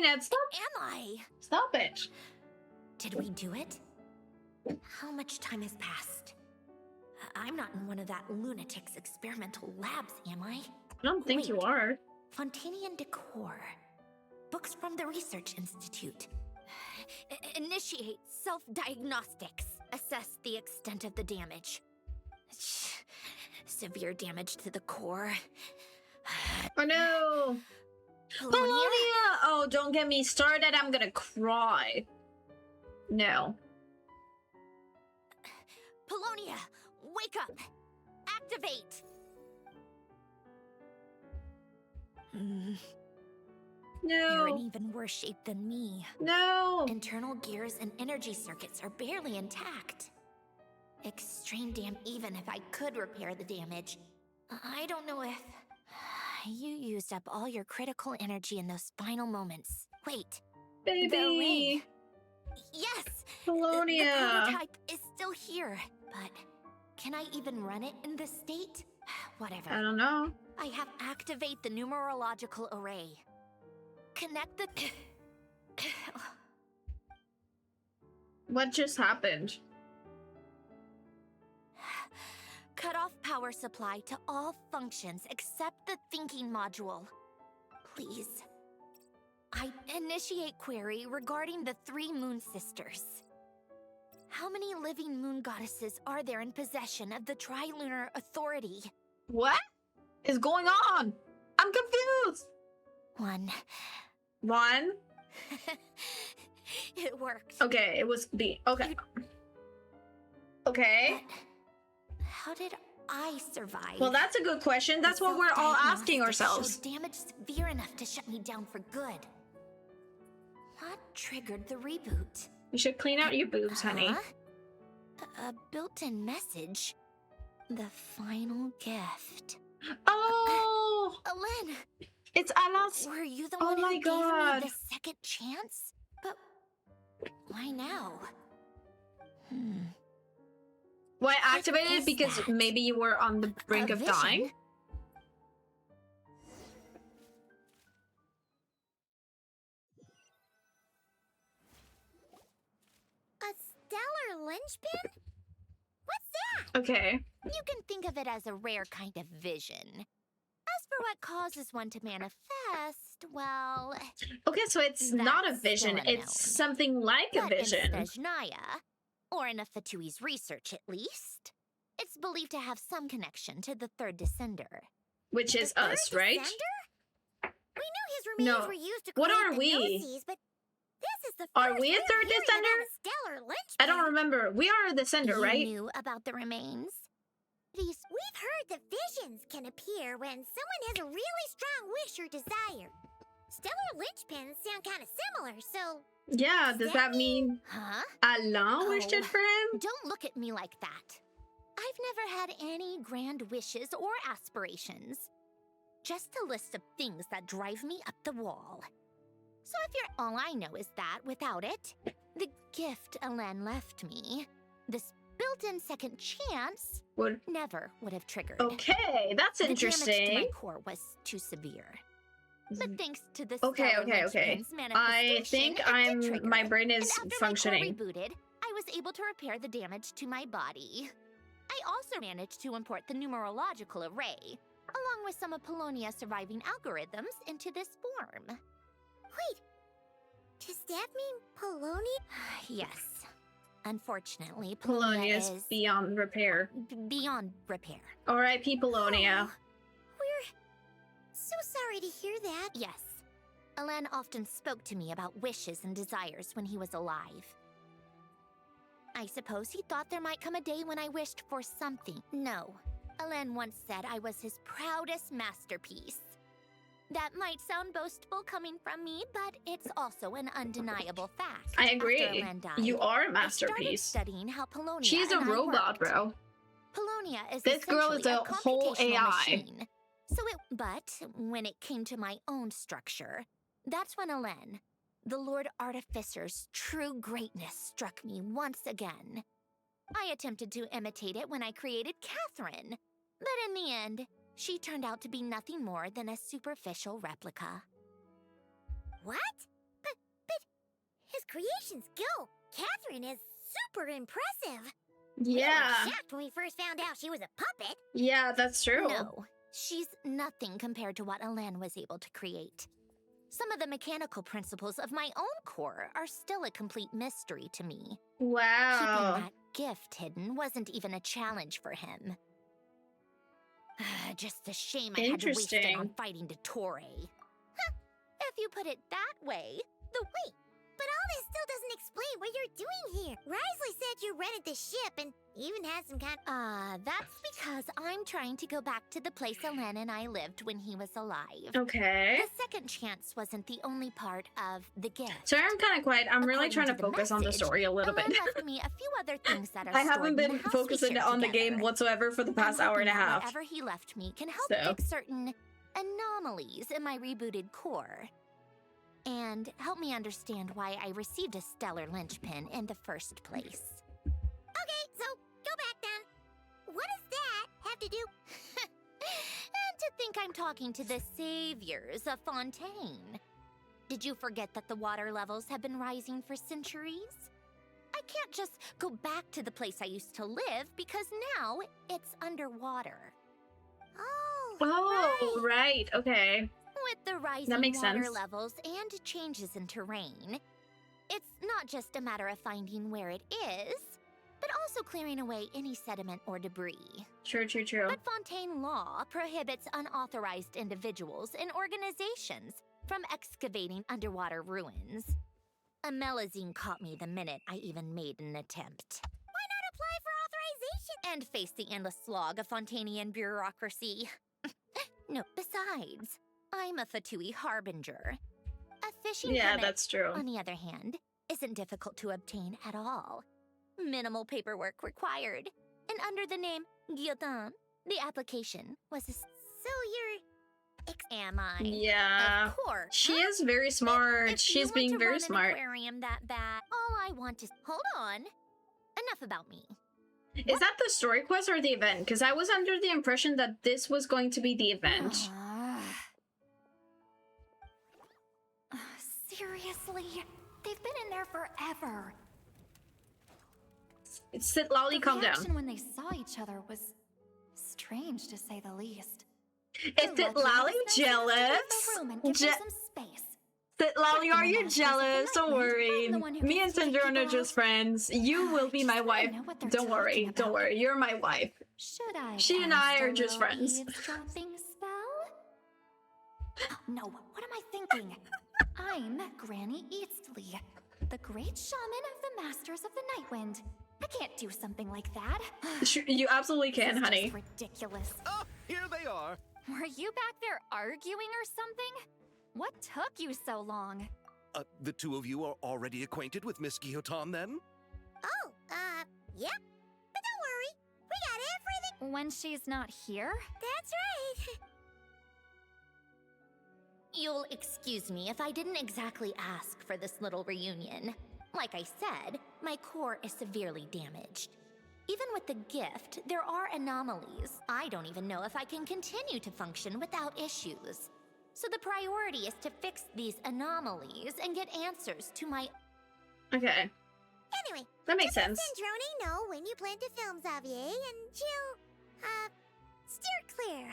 it. Stop. Am I? Stop it. Did we do it? How much time has passed? I'm not in one of that lunatic's experimental labs, am I? I don't think you Wait. are. Fontanian decor. Books from the Research Institute. Initiate self-diagnostics. Assess the extent of the damage. Severe damage to the core. Oh no! Polonia! Oh, don't get me started. I'm gonna cry. No. Polonia, wake up! Activate! You're in No. even worse shape than me. No. Internal gears and energy circuits are barely intact. Extreme even if I could repair the damage. I don't know if... You used up all your critical energy in those final moments. Wait. The Baby. ring. Yes! Polonia. The prototype is still here, but can I even run it in this state? Whatever. I don't know. I have activate the numerological array. Connect the... What just happened? Cut off power supply to all functions except the thinking module. Please. I initiate query regarding the 3 moon sisters. How many living moon goddesses are there in possession of the Trilunar Authority? What is going on? I'm confused. 1. 1. It worked. Okay, it was B. Okay. Okay. But how did I survive? Well, that's a good question. That's what we're all asking Self-diagnostics ourselves. showed damage severe enough to shut me down for good. What triggered the reboot? You should clean out your boobs, honey. Huh? A built-in message. The final gift. Oh, Alen, it's Ala's. were you the Oh one who my gave God. me the second chance? But why now? Why activated? is Because that? maybe you were on the brink A of vision? dying. A stellar linchpin? What's that? Okay. You can think of it as a rare kind of vision. As for what causes one to manifest, well... Okay, so it's not a That's vision. still It's unknown. something like a But vision. in Snezhnaya, or in a Fatui's research at least, it's believed to have some connection to the third descender. Which is The third us, right? descender? We knew his remains No. were used to What create are the we? Gnosis, but this is the Are first we a we're third hearing descender? about a stellar linchpin. I don't remember. We are the sender, You right? knew about the remains? We've heard that visions can appear when someone has a really strong wish or desire. Stellar linchpins sound kind of similar, so... Yeah, does that mean Huh? Alain wished it Oh. for him? Don't look at me like that. I've never had any grand wishes or aspirations. Just a list of things that drive me up the wall. So if you're all I know is that, without it, the gift Alen left me, this built-in second chance, Would never would have triggered. Okay, that's The damage to interesting. my core was too severe. But thanks to the Okay, stellar okay, okay. linchpin's I think manifestation, it did trigger. my brain And is after functioning. my core rebooted, I was able to repair the damage to my body. I also managed to import the numerological array, along with some of Polonia's surviving algorithms, into this form. Wait, does that mean Polonia? Yes. Unfortunately, Polonia Polonia is is beyond repair. beyond repair. R.I.P. Polonia. We're so sorry to hear that. Yes. Alen often spoke to me about wishes and desires when he was alive. I suppose he thought there might come a day when I wished for something. No. Alen once said I was his proudest masterpiece. That might sound boastful coming from me, but it's also an undeniable fact. I After agree. Alen died, You are a I started masterpiece. studying how Polonia She's a and I robot, worked. bro. Polonia is This girl is essentially a whole computational AI. machine. But when it came to my own structure, that's when Alen, the Lord Artificer's true greatness, struck me once again. I attempted to imitate it when I created Catherine, but in the end, she turned out to be nothing more than a superficial replica. What? creations go. Catherine is super impressive. Yeah. We were shocked when we first found out she was a puppet. Yeah, that's true. No, she's nothing compared to what Alen was able to create. Some of the mechanical principles of my own core are still a complete mystery to me. Wow. Keeping that gift hidden wasn't even a challenge for him. Just a shame I had to waste it on fighting Dottore. Huh, if you put it that way. Wait, but all this still doesn't explain what you're doing here. Risley said you rented the ship and even had some kind that's because I'm trying to go back to the place Alen and I lived when he was alive. Okay. The second chance wasn't the only part of the gift. Sorry, I'm kind of quiet. I'm really trying to focus on the story a little bit. Left me a few other things that are I haven't been focusing on the game together. whatsoever for the past hour and a half. Whatever he left me can help fix certain anomalies in my rebooted core. And help me understand why I received a stellar linchpin in the first place. Okay, so go back then. What does that have to do? And to think I'm talking to the saviors of Fontaine. Did you forget that the water levels have been rising for centuries? I can't just go back to the place I used to live because now it's underwater. Oh, right. Okay. With the rising water levels and changes in terrain, it's not just a matter of finding where it is, but also clearing away any sediment or debris. True. But Fontaine law prohibits unauthorized individuals and organizations from excavating underwater ruins. A Melazine caught me the minute I even made an attempt. Why not apply for authorization? And face the endless slog of Fontanian bureaucracy. No, besides, I'm a Fatui harbinger. A fishing permit, that's true. on the other hand, isn't difficult to obtain at all. Minimal paperwork required. And under the name Guillotin, the application was a... So you're... Am I? Yeah. Of course. She is very smart. If She's being very smart. An aquarium that bad, all I want is... Hold on. Enough about me. Is that the story quest or the event? Because I was under the impression that this was going to be the event. Seriously? They've been in there forever. Sit, Lolly, calm down. The reaction when they saw each other was strange, to say the least. Is it Lolly jealous? Sit, Lolly, are you jealous? Don't worry. Me and Sandrone are just friends. You will be my wife. Don't worry. Don't worry. You're my wife. Should I? She and I are just friends. Eavesdropping spell? No, what am I thinking? I'm Granny Eastley, the great shaman of the Masters of the Nightwind. I can't do something like that. You absolutely can, this is honey. Just ridiculous. Oh, here they are. Were you back there arguing or something? What took you so long? The two of you are already acquainted with Miss Guillotin, then? Oh, yep. But don't worry, we got everything. When she's not here? That's right. You'll excuse me if I didn't exactly ask for this little reunion. Like I said, my core is severely damaged. Even with the gift, there are anomalies. I don't even know if I can continue to function without issues. So the priority is to fix these anomalies and get answers to my... Okay. Anyway, that makes sense. Sandrone know when you plan to film Xavier, and she'll, steer clear.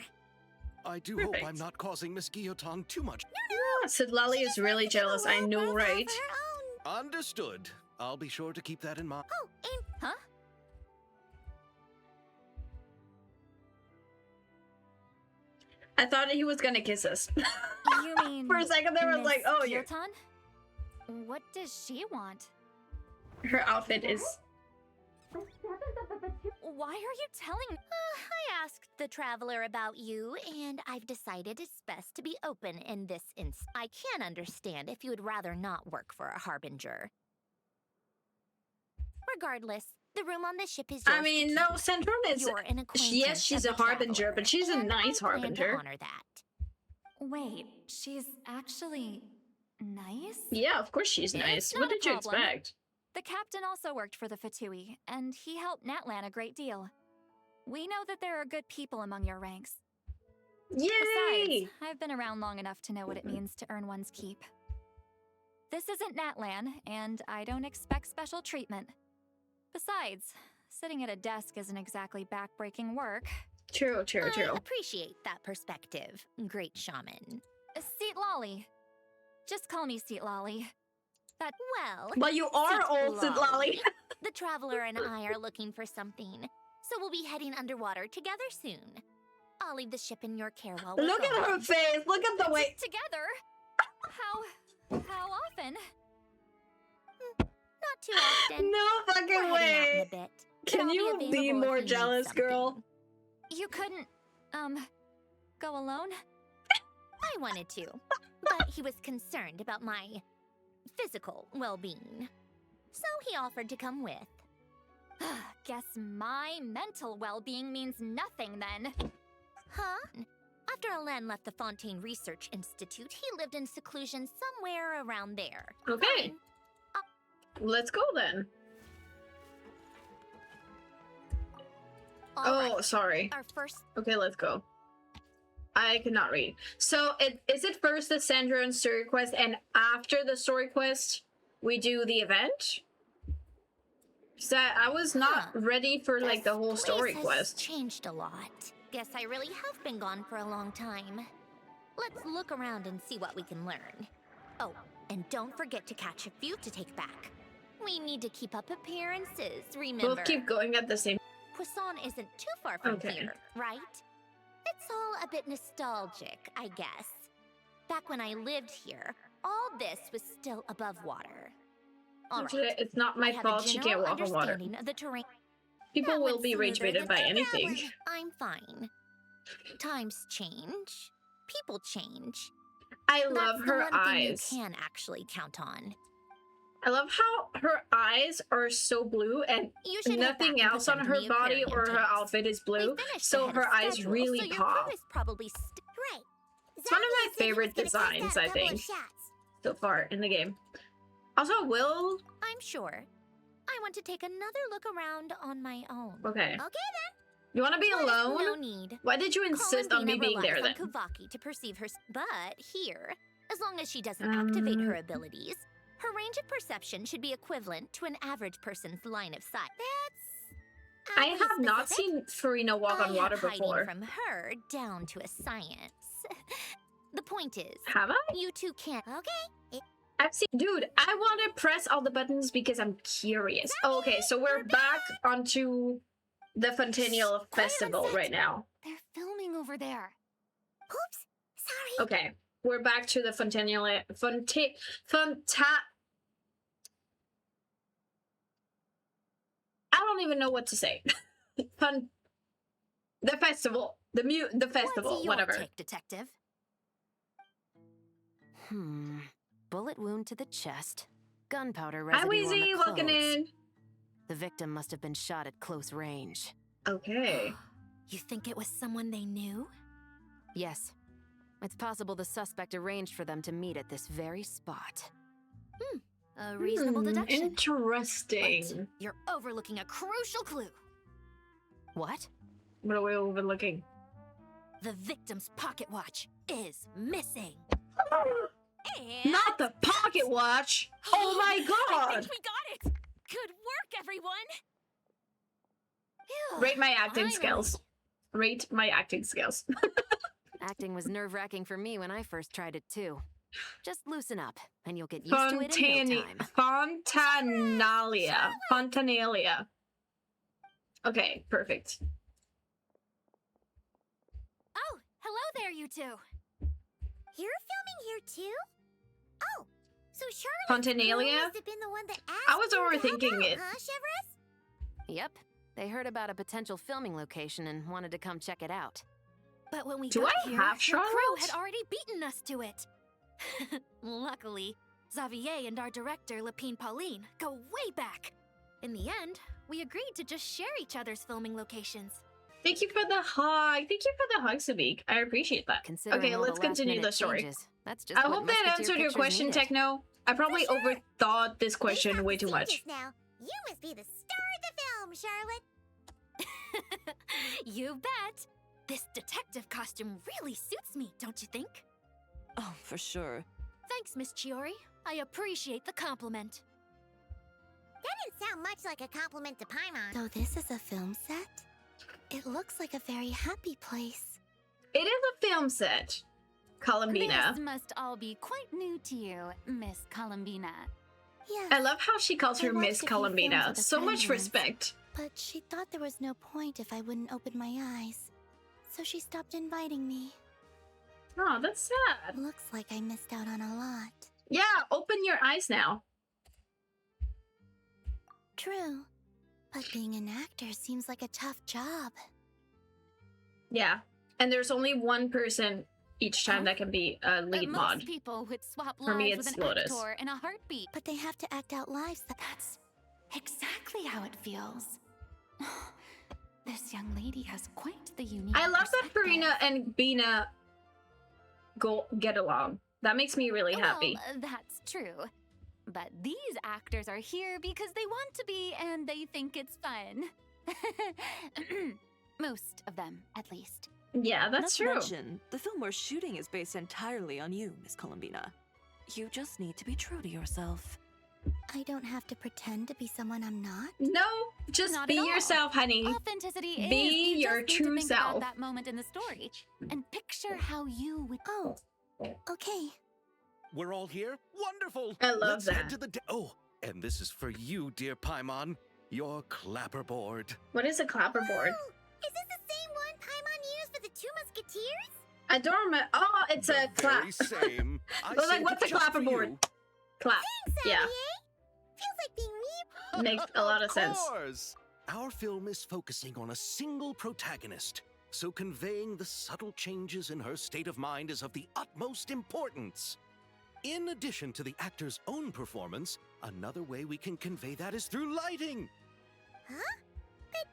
I do hope I'm not causing Miss Guillotin too much. No. Sid Lolly is really jealous. I know, right? Understood. I'll be sure to keep that in mind. Oh, and... Huh? I thought he was gonna kiss us. You mean For a second there was like, oh, you're... Guillotin? What does she want? Her outfit is... Why are you telling me? I asked the Traveler about you, and I've decided it's best to be open in this instance. I can understand if you would rather not work for a Harbinger. Regardless, the room on the ship is yours. I mean, no, Sandrone is... Yes, she's a Harbinger, but she's a nice Harbinger. Honor that. Wait, she's actually nice? Yeah, of course she's nice. What did you expect? The captain also worked for the Fatui, and he helped Natlan a great deal. We know that there are good people among your ranks. Yay! Besides, I've been around long enough to know what it means to earn one's keep. This isn't Natlan, and I don't expect special treatment. Besides, sitting at a desk isn't exactly backbreaking work. True, true, true. I appreciate that perspective, great shaman. Seat Lolly. Just call me Seat Lolly. Well, you are Seat old, Sid Lolly. The traveler and I are looking for something, so we'll be heading underwater together soon. I'll leave the ship in your care while we're Look at gone. her face. Look at the way. Together? How often? Not too often. No We're fucking heading out in way. a bit. Can I'll you available be if more you need jealous, girl? something. You couldn't, go alone? I wanted to, but he was concerned about my physical well-being. So he offered to come with. Guess my mental well-being means nothing then. Huh? After Alen left the Fontaine Research Institute, he lived in seclusion somewhere around there. Okay. Fine. Let's go then. All Oh, right. sorry. Our first Okay, let's go. I cannot read. So, is it first the Sandrone Story Quest, and after the Story Quest, we do the event? So I was not ready for like the whole This story place has quest. changed a lot. Guess I really have been gone for a long time. Let's look around and see what we can learn. Oh, and don't forget to catch a few to take back. We need to keep up appearances, remember? We'll keep going at the same. Poisson isn't too far from Okay. here, right? It's all a bit nostalgic, I guess. Back when I lived here, all this was still above water. All Actually, right. it's not I my have fault a she general can't walk on water. understanding of the terrain. People That will went be rage smoother baited than by I anything. thought. I'm fine. Times change. People change. I That's love the her one thing eyes. you can actually count on. I love how her eyes are so blue and You should head back nothing and else put on them to her the body aquarium or her tanks. outfit is We blue, finished so ahead her of eyes schedule, really so your pop. crew is probably right. It's one of my favorite designs, I think, so far in the game. Also, Will... I'm sure. I want to take another look around on my own. Okay. Okay then. You want to be alone? No need. Why did you insist on me Columbina being there relies then? on Kuvaki to perceive her, but here, as long as she doesn't activate her abilities, her range of perception should be equivalent to an average person's line of sight. That's I have not seen Farina walk on water before. From her down to a science. The point is, Have I? you two can't. Okay. I've seen... Dude, I want to press all the buttons because I'm curious. Oh, okay, so we're back onto the Fontanalia Festival right now. They're filming over there. Oops. Sorry. Okay, we're back to the Fontanalia... I don't even know what to say. The festival. The festival, What's your whatever. take, detective? Bullet wound to the chest. Gunpowder Hi, residue on Weezy, the looking clothes. in. The victim must have been shot at close range. Okay. You think it was someone they knew? Yes. It's possible the suspect arranged for them to meet at this very spot. A reasonable deduction. Interesting. But you're overlooking a crucial clue. What? What are we overlooking? The victim's pocket watch is missing. And Not the pocket watch! Oh my I god! think we got it. Good work, everyone. Phew, Rate my acting finally. skills. Rate my acting skills. Acting was nerve-wracking for me when I first tried it too. Just loosen up, and you'll get used to it in no time. Fontanalia. Okay, perfect. Oh, hello there, you two. You're filming here too? Oh, so Charlotte Fontanalia? must have been the one that asked I was you to help overthinking out, it. huh, Chevres? Yep. They heard about a potential filming location and wanted to come check it out. But when we Do got I here, have your crew Charlotte? had already beaten us to it. Luckily, Xavier and our director, Lapine Pauline, go way back. In the end, we agreed to just share each other's filming locations. Thank you for the hug. Thank you for the hug, Sabik. I appreciate that. Considering Okay, all the let's continue the last-minute story. changes, that's just I what hope that Musketeer answered your pictures question, needed. Techno. I probably overthought this question way too much. Now, you must be the star of the film, Charlotte. You bet. This detective costume really suits me, don't you think? Oh, for sure. Thanks, Miss Chiori. I appreciate the compliment. That didn't sound much like a compliment to Paimon. So this is a film set? It looks like a very happy place. It is a film set, Columbina. This must all be quite new to you, Miss Columbina. Yes. I love how she calls her I watched Miss a few Columbina. films with a So friend much once. respect. But she thought there was no point if I wouldn't open my eyes. So she stopped inviting me. Oh, that's sad. Looks like I missed out on a lot. Yeah, open your eyes now. True. But being an actor seems like a tough job. Yeah, and there's only one person each time that can be a lead mod. Most people would swap For me, lives it's with an Lotus. actor in a heartbeat. But they have to act out lives that... That's exactly how it feels. This young lady has quite the unique I love that perspective. Farina and Bina get along. That makes me really happy. Well, that's true. But these actors are here because they want to be and they think it's fun. Most of them, at least. Yeah, that's Not true. to mention, the film we're shooting is based entirely on you, Miss Columbina. You just need to be true to yourself. I don't have to pretend to be someone I'm not? No, just Not be at all. yourself, honey. Authenticity Be is you your just need true to think self. about that moment in the story and picture how you would. Oh, okay. We're all here? Wonderful! I love Let's that. head to the oh, and this is for you, dear Paimon. Your clapperboard. What is a clapperboard? Oh, is this the same one Paimon used for the Two Musketeers? I don't remember. Oh, it's a The clap. very same. I Well, like, saved what's it a just for clapperboard? you. Clap. Yeah, Feels like being me. makes a lot of sense. Course. Our film is focusing on a single protagonist, so conveying the subtle changes in her state of mind is of the utmost importance. In addition to the actor's own performance, another way we can convey that is through lighting. Huh? But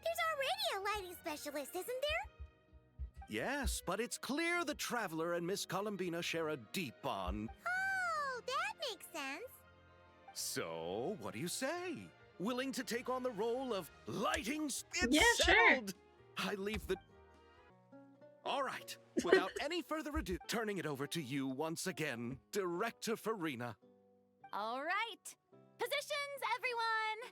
there's already a lighting specialist, isn't there? Yes, but it's clear the Traveler and Miss Columbina share a deep bond. Oh, that makes sense. So, what do you say? Willing to take on the role of lighting? It's Yeah, sure. settled. I leave the... All right. Without any further ado, turning it over to you once again, Director Farina. All right. Positions, everyone.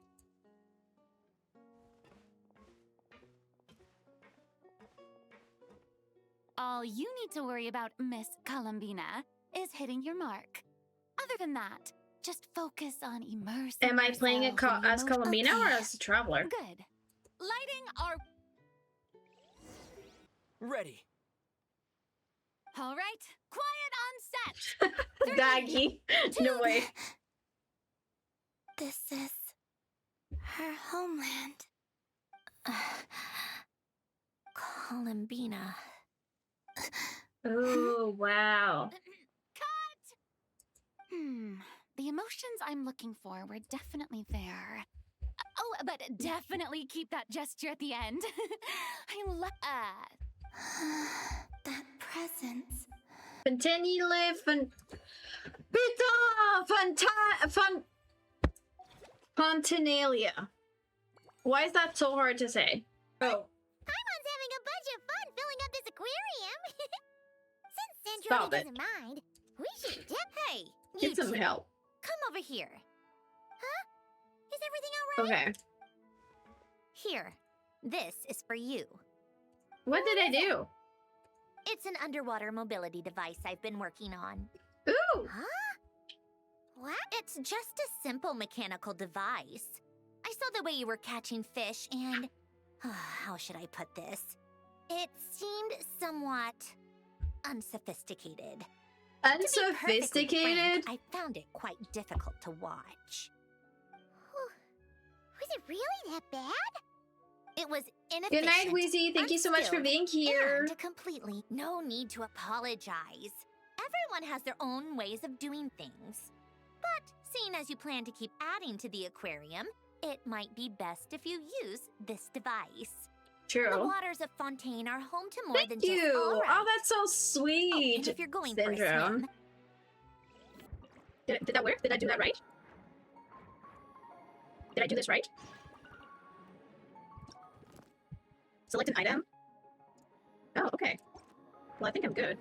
All you need to worry about, Miss Columbina, is hitting your mark. Other than that, just focus on immersing Am I playing it yourself in the as emotion- Columbina or Okay, as a traveler? Good. Lighting are... Ready. All right. Quiet on set. Three, Daggy. No two. way. This is her homeland. Columbina. Oh, wow. The emotions I'm looking for were definitely there. Oh, but definitely keep that gesture at the end. I love... That presence. Fontanalia, Fontanalia. Why is that so hard to say? Oh, Paimon's having a bunch of fun filling up this aquarium. Since Stop Sandrone it. doesn't mind, we should Hey, you get some two, help. come over here. Huh? Is everything all right? Okay. Here, this is for you. What did I do? It's an underwater mobility device I've been working on. Ooh. Huh? What? It's just a simple mechanical device. I saw the way you were catching fish and... how should I put this? It seemed somewhat... unsophisticated. To be perfectly Unsophisticated? frank, I found it quite difficult to watch. Was it really that bad? It was inefficient. Good night, Wheezy. Thank you so much for unskilled, being here. And completely no need to apologize. Everyone has their own ways of doing things. But seeing as you plan to keep adding to the aquarium, it might be best if you use this device. The True. waters of Fontaine are home to more than Thank just you. all Oh, that's so sweet. and if you're going for a Syndrome. swim, Did that work? Did I do that right? Did I do this right? Select an item. Oh, okay. Well, I think I'm good.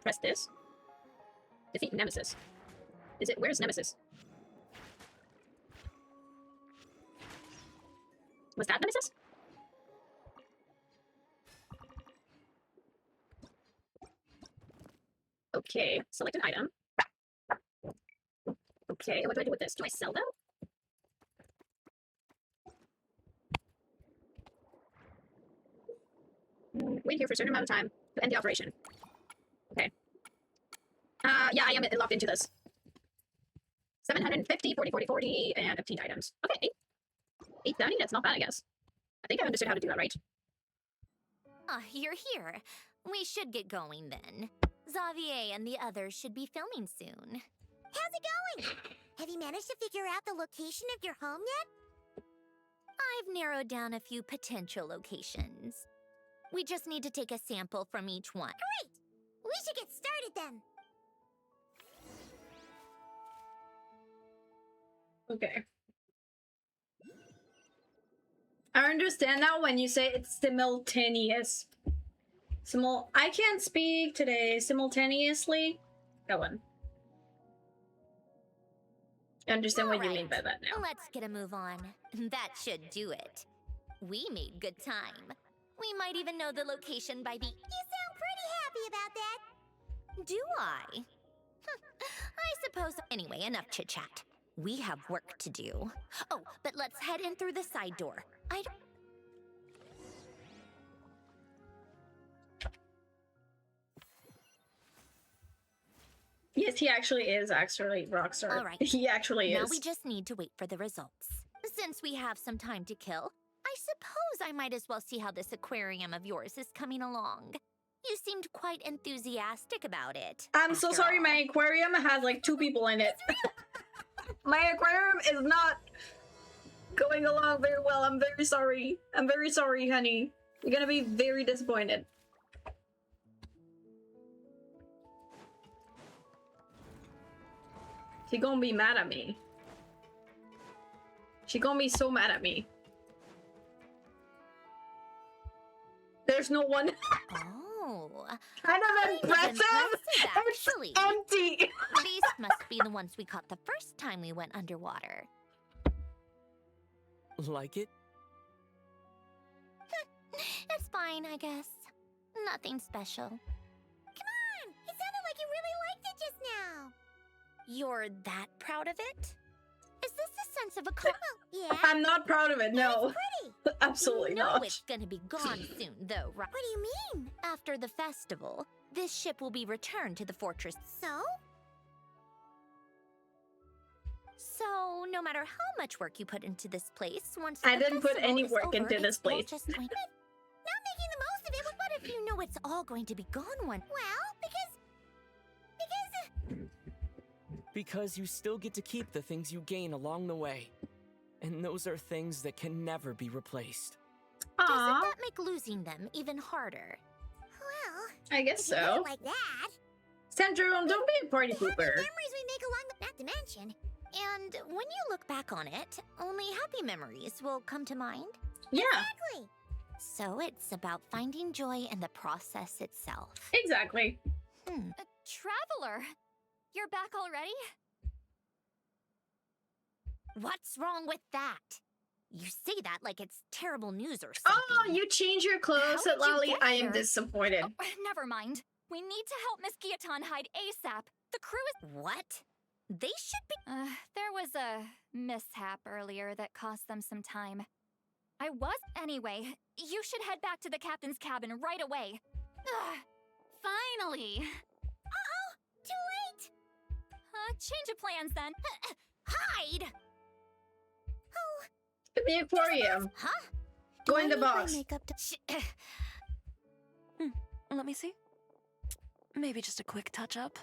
Press this. Defeat Nemesis. Is it? Where's Nemesis? Was that Nemesis? Okay, select an item. Okay, what do I do with this? Do I sell them? Wait here for a certain amount of time to end the operation. Okay. Yeah, I am logged into this. 750, 40, 40, 40, and 15 items. Okay, 870, that's not bad, I guess. I think I understood how to do that right. Ah, you're here. We should get going then. Xavier and the others should be filming soon. How's it going? Have you managed to figure out the location of your home yet? I've narrowed down a few potential locations. We just need to take a sample from each one. Great! We should get started then. Okay. I understand now when you say it's simultaneous. I can't speak today simultaneously. That one. I understand what you mean by that now. Let's get a move on. That should do it. We made good time. We might even know the location by the... You sound pretty happy about that. Do I? I suppose... Anyway, enough chit-chat. We have work to do. Oh, but let's head in through the side door. I don't... Yes, he actually is Rockstar. All right. He actually is. Now we just need to wait for the results. Since we have some time to kill, I suppose I might as well see how this aquarium of yours is coming along. You seemed quite enthusiastic about it. I'm so sorry, my aquarium has like 2 people in it. My aquarium is not going along very well. I'm very sorry. I'm very sorry, honey. You're gonna be very disappointed. She gonna be mad at me. She gonna be so mad at me. There's no one. Oh. Kind of impressive. Actually. It's empty. These must be the ones we caught the first time we went underwater. Like it? It's fine, I guess. Nothing special. Come on! It sounded like you really liked it just now. You're that proud of it? Is this a sense of yeah. I'm not proud of it, no. It's pretty. Absolutely you know not. It's gonna be gone soon, though, right? What do you mean? After the festival, this ship will be returned to the fortress. So, no matter how much work you put into this place, once I the didn't put festival any is work over, into this it's all place. just going... Not making the most of it, what if you know it's all going to be gone one? Well, Because you still get to keep the things you gain along the way. And those are things that can never be replaced. Aww. Doesn't that make losing them even harder? Well, I guess so. Like that. Sandrone, don't be a party pooper. Memories we make along the... Not to mention. And when you look back on it, only happy memories will come to mind. Yeah. Exactly. So it's about finding joy in the process itself. Exactly. Traveler, you're back already? What's wrong with that? You say that like it's terrible news or something. Oh, you change your clothes How at did you Lolly. get I am here? disappointed. Oh, never mind. We need to help Miss Guillotin hide ASAP. The crew is... What? They should be... There was a mishap earlier that cost them some time. Anyway, you should head back to the captain's cabin right away. Finally! Uh-oh! Too late! Change of plans then. Hide! Oh... The aquarium. Huh? Going the Do I need my boss. makeup to... Let me see. Maybe just a quick touch-up.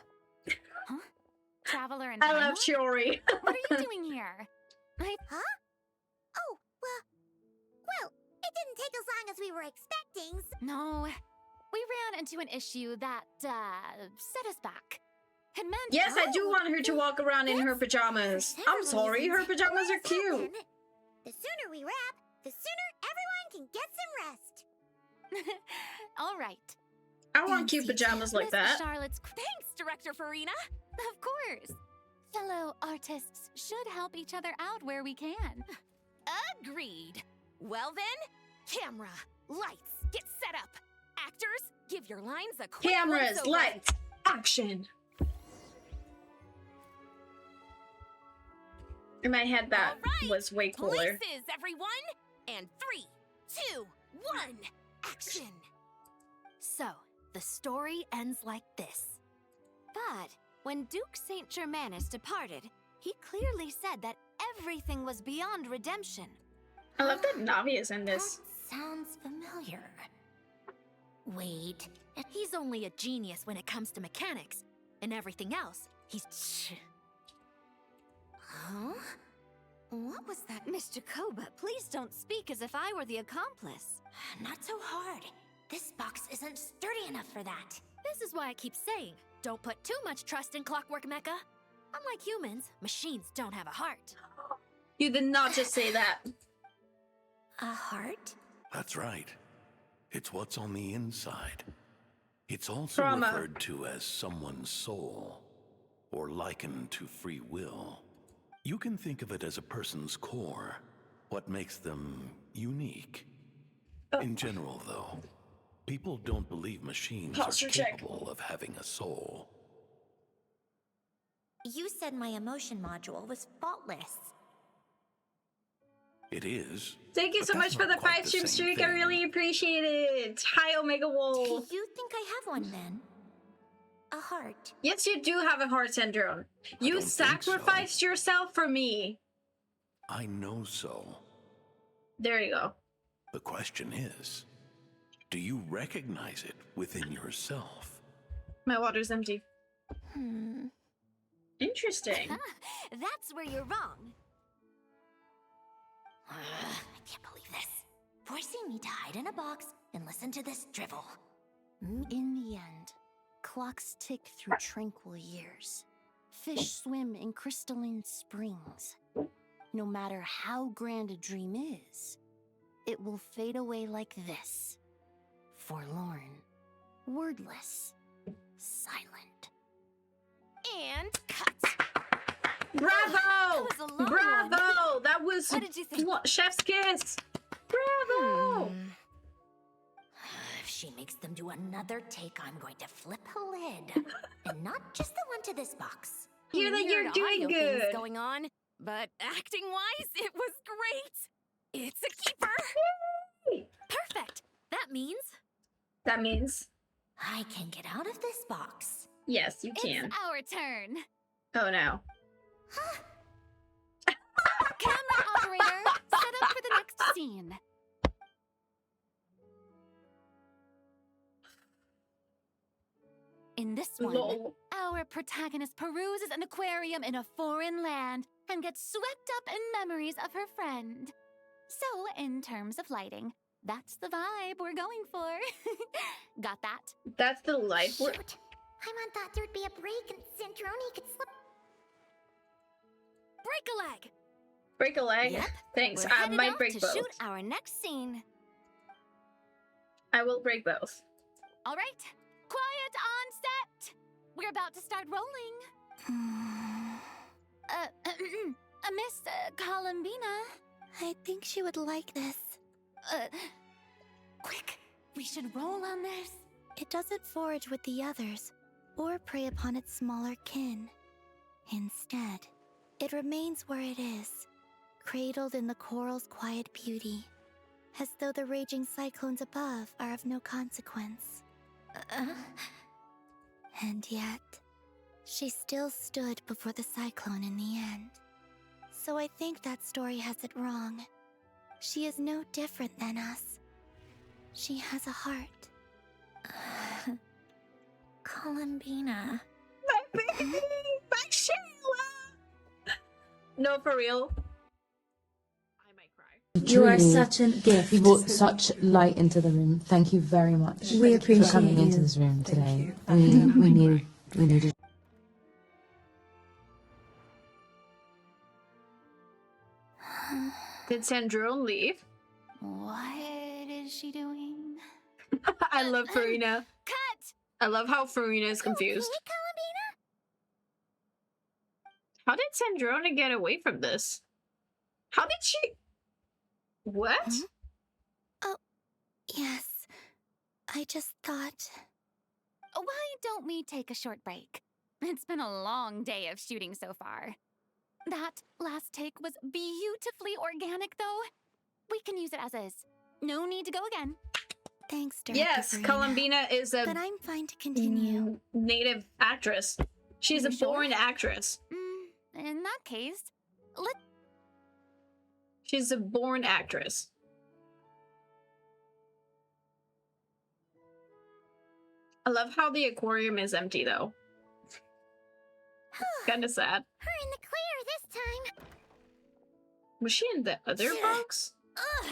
Traveler and I love Shiori. What are you doing here? Huh? Oh, well, it didn't take as long as we were expecting. No, we ran into an issue that, set us back. It meant... Yes, I do want her to walk around in her pajamas. I'm sorry, her pajamas are cute. The sooner we wrap, the sooner everyone can get some rest. All right. I want cute pajamas like that. Charlotte's. Thanks, Director Farina. Of course. Fellow artists should help each other out where we can. Agreed. Well then, camera, lights, get set up. Actors, give your lines a quick Cameras, once-over. lights, action. In my head, that was way cooler. Places, everyone! And 3, 2, 1, action! So, the story ends like this. But when Duke Saint Germanus departed, he clearly said that everything was beyond redemption. I love that Navi is in this. That sounds familiar. Wait. He's only a genius when it comes to mechanics, and everything else, he's Huh? What was that? Mr. Koba, please don't speak as if I were the accomplice. Not so hard. This box isn't sturdy enough for that. This is why I keep saying, don't put too much trust in Clockwork Mecha. Unlike humans, machines don't have a heart. You did not just say that. A heart? That's right. It's what's on the inside. It's also Trauma. referred to as someone's soul, or likened to free will. You can think of it as a person's core, what makes them unique. In general, though, people don't believe machines Posture are check. capable of having a soul. You said my emotion module was faultless. It is. Thank you but so that's much for not the quite 5 stream same streak. I thing. really appreciate it. Hi, Omega Do Wolf. you think I have one then? A heart. Yes, you do have a heart syndrome. You don't think so. sacrificed yourself for me. I know so. There you go. The question is, do you recognize it within yourself? My water's empty. Hmm. Interesting. That's where you're wrong. I can't believe this. Forcing me to hide in a box and listen to this drivel. In the end, clocks tick through tranquil years. Fish swim in crystalline springs. No matter how grand a dream is, it will fade away like this. Forlorn, wordless, silent. And cut. Bravo! That was a long Bravo! That was What did you think? chef's kiss. Bravo! If she makes them do another take, I'm going to flip a lid. And not just the one to this box. Hear that you're Weird doing audio good. things going on, but acting-wise, it was great. It's a keeper. Yay! Perfect. That means That means I can get out of this box. yes, you can. it's our turn. Oh no. Camera operator, set up for the next scene. In this one, Lol. our protagonist peruses an aquarium in a foreign land and gets swept up in memories of her friend. So, in terms of lighting, that's the vibe we're going for. Got that? That's the life. Shoot. I thought there'd be a break and Sandrone could slip. Break a leg. Break a leg. Yep. Thanks. We're I headed might out break to both. shoot our next scene. I will break both. All right, quiet on set. We're about to start rolling. Miss Columbina. I think she would like this. Quick, we should roll on this. It doesn't forage with the others, or prey upon its smaller kin. Instead, it remains where it is, cradled in the coral's quiet beauty, as though the raging cyclones above are of no consequence. And yet, she still stood before the cyclone in the end. So I think that story has it wrong. She is no different than us. She has a heart. Columbina. My baby! My Shayla! No, for real. I might cry. You are such a gift. You brought such light into the room. Thank you very much. We appreciate for coming you. into this room Thank today. you. We needed. Did Sandrone leave? What is she doing? I love Farina. Cut! I love how Farina is confused. Okay, How did Sandrone get away from this? How did she... What? Hmm? Oh, yes. I just thought... Why don't we take a short break? It's been a long day of shooting so far. That last take was beautifully organic, though. We can use it as is. No need to go again. Thanks, Director Yes, Farina. Columbina is a But I'm fine to continue. native actress. She's a You sure? born actress. In that case, let... She's a born actress. I love how the aquarium is empty, though. Kind of sad. We're in the clear this time. Was she in the other box? Ugh.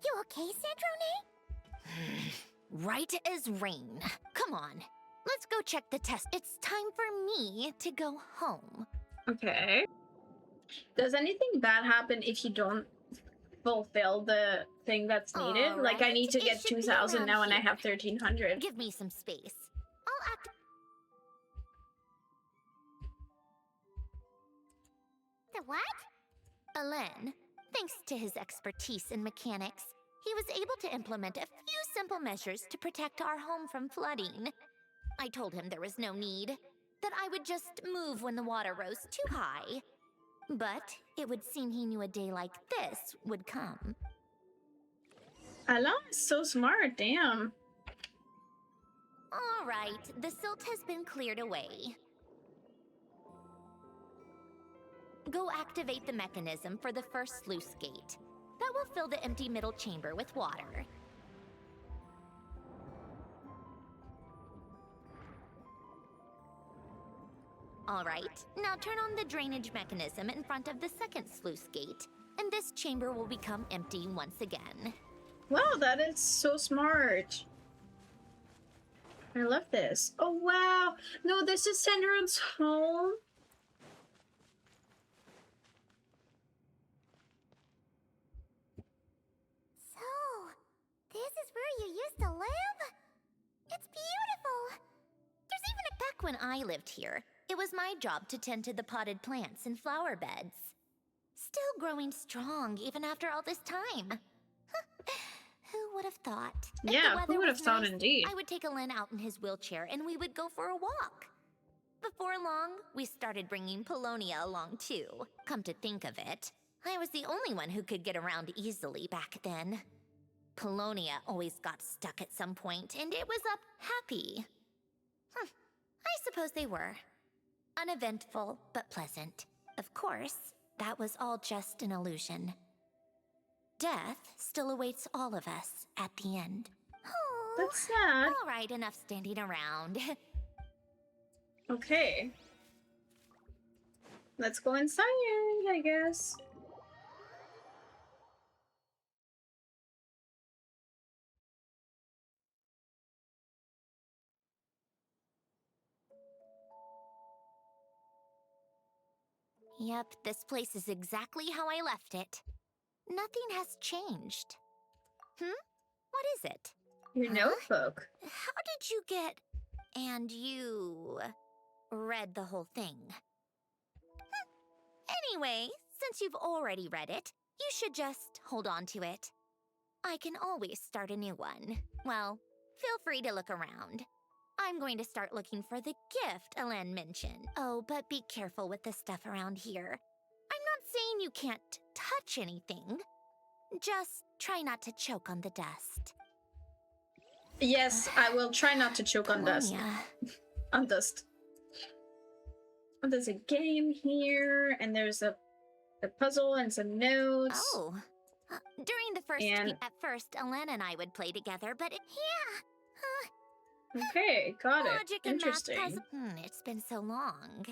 You okay, Sandrone? Right as rain. Come on, let's go check the test. It's time for me to go home. Okay. Does anything bad happen if you don't fulfill the thing that's needed? All Like, I right, need to it get should be 2,000 now and I around have 1,300. Give me some space. I'll act. The what? Alen, thanks to his expertise in mechanics, he was able to implement a few simple measures to protect our home from flooding. I told him there was no need, that I would just move when the water rose too high. But it would seem he knew a day like this would come. Alan is so smart, damn. All right, the silt has been cleared away. Go activate the mechanism for the first sluice gate. That will fill the empty middle chamber with water. All right, now turn on the drainage mechanism in front of the second sluice gate, and this chamber will become empty once again. Wow, that is so smart. I love this. Oh, wow. No, this is Sandrone's home. So, this is where you used to live? It's beautiful. There's even a back when I lived here. It was my job to tend to the potted plants and flower beds. Still growing strong even after all this time. Who would have thought? If Yeah, the weather who would have was thought nice, indeed? I would take Alen out in his wheelchair and we would go for a walk. Before long, we started bringing Polonia along too. Come to think of it, I was the only one who could get around easily back then. Polonia always got stuck at some point, and it was up happy. I suppose they were. Uneventful, but pleasant. Of course, that was all just an illusion. Death still awaits all of us at the end. Oh, That's sad. All right, enough standing around. Okay. Let's go inside, I guess. Yep, this place is exactly how I left it. Nothing has changed. What is it? Your notebook. How did you get... And you... read the whole thing? Anyway, since you've already read it, you should just hold on to it. I can always start a new one. Well, feel free to look around. I'm going to start looking for the gift Alen mentioned. Oh, but be careful with the stuff around here. I'm not saying you can't touch anything. Just try not to choke on the dust. Yes, I will try not to choke on dust. Polonia. On dust. Oh, there's a game here, and there's a puzzle and some notes. Oh. During the first And- week, at first, Alen and I would play together, but Okay, got it. logic and math Interesting. puzzle. It's been so long.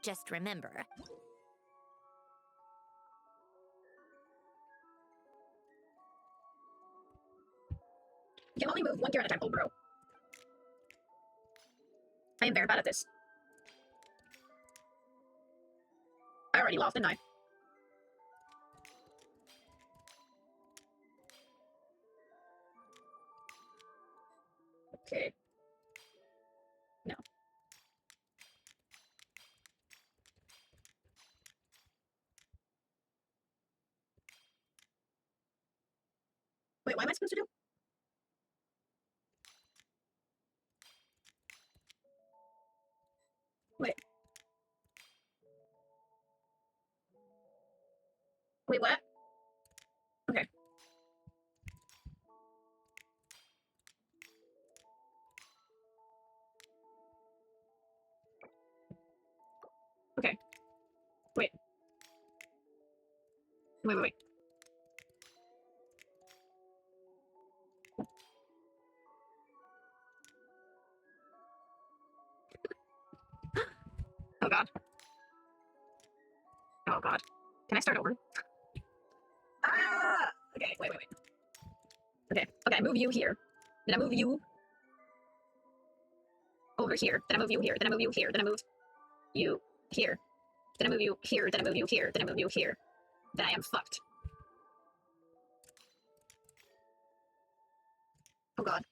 Just remember. You can only move one gear at a time, old bro. I am very bad at this. I already lost, didn't I? Okay. No. Wait, what am I supposed to do? Wait. Wait, what? Okay. Okay. Wait. Wait. Oh god. Oh god. Can I start over? Ah! Okay, wait. Okay, I move you here. Then I move you over here. Then I move you here. Then I move you here. Then I move you here. Then I move you here. Then I move you here. Then I move you here. Then I am fucked. Oh god.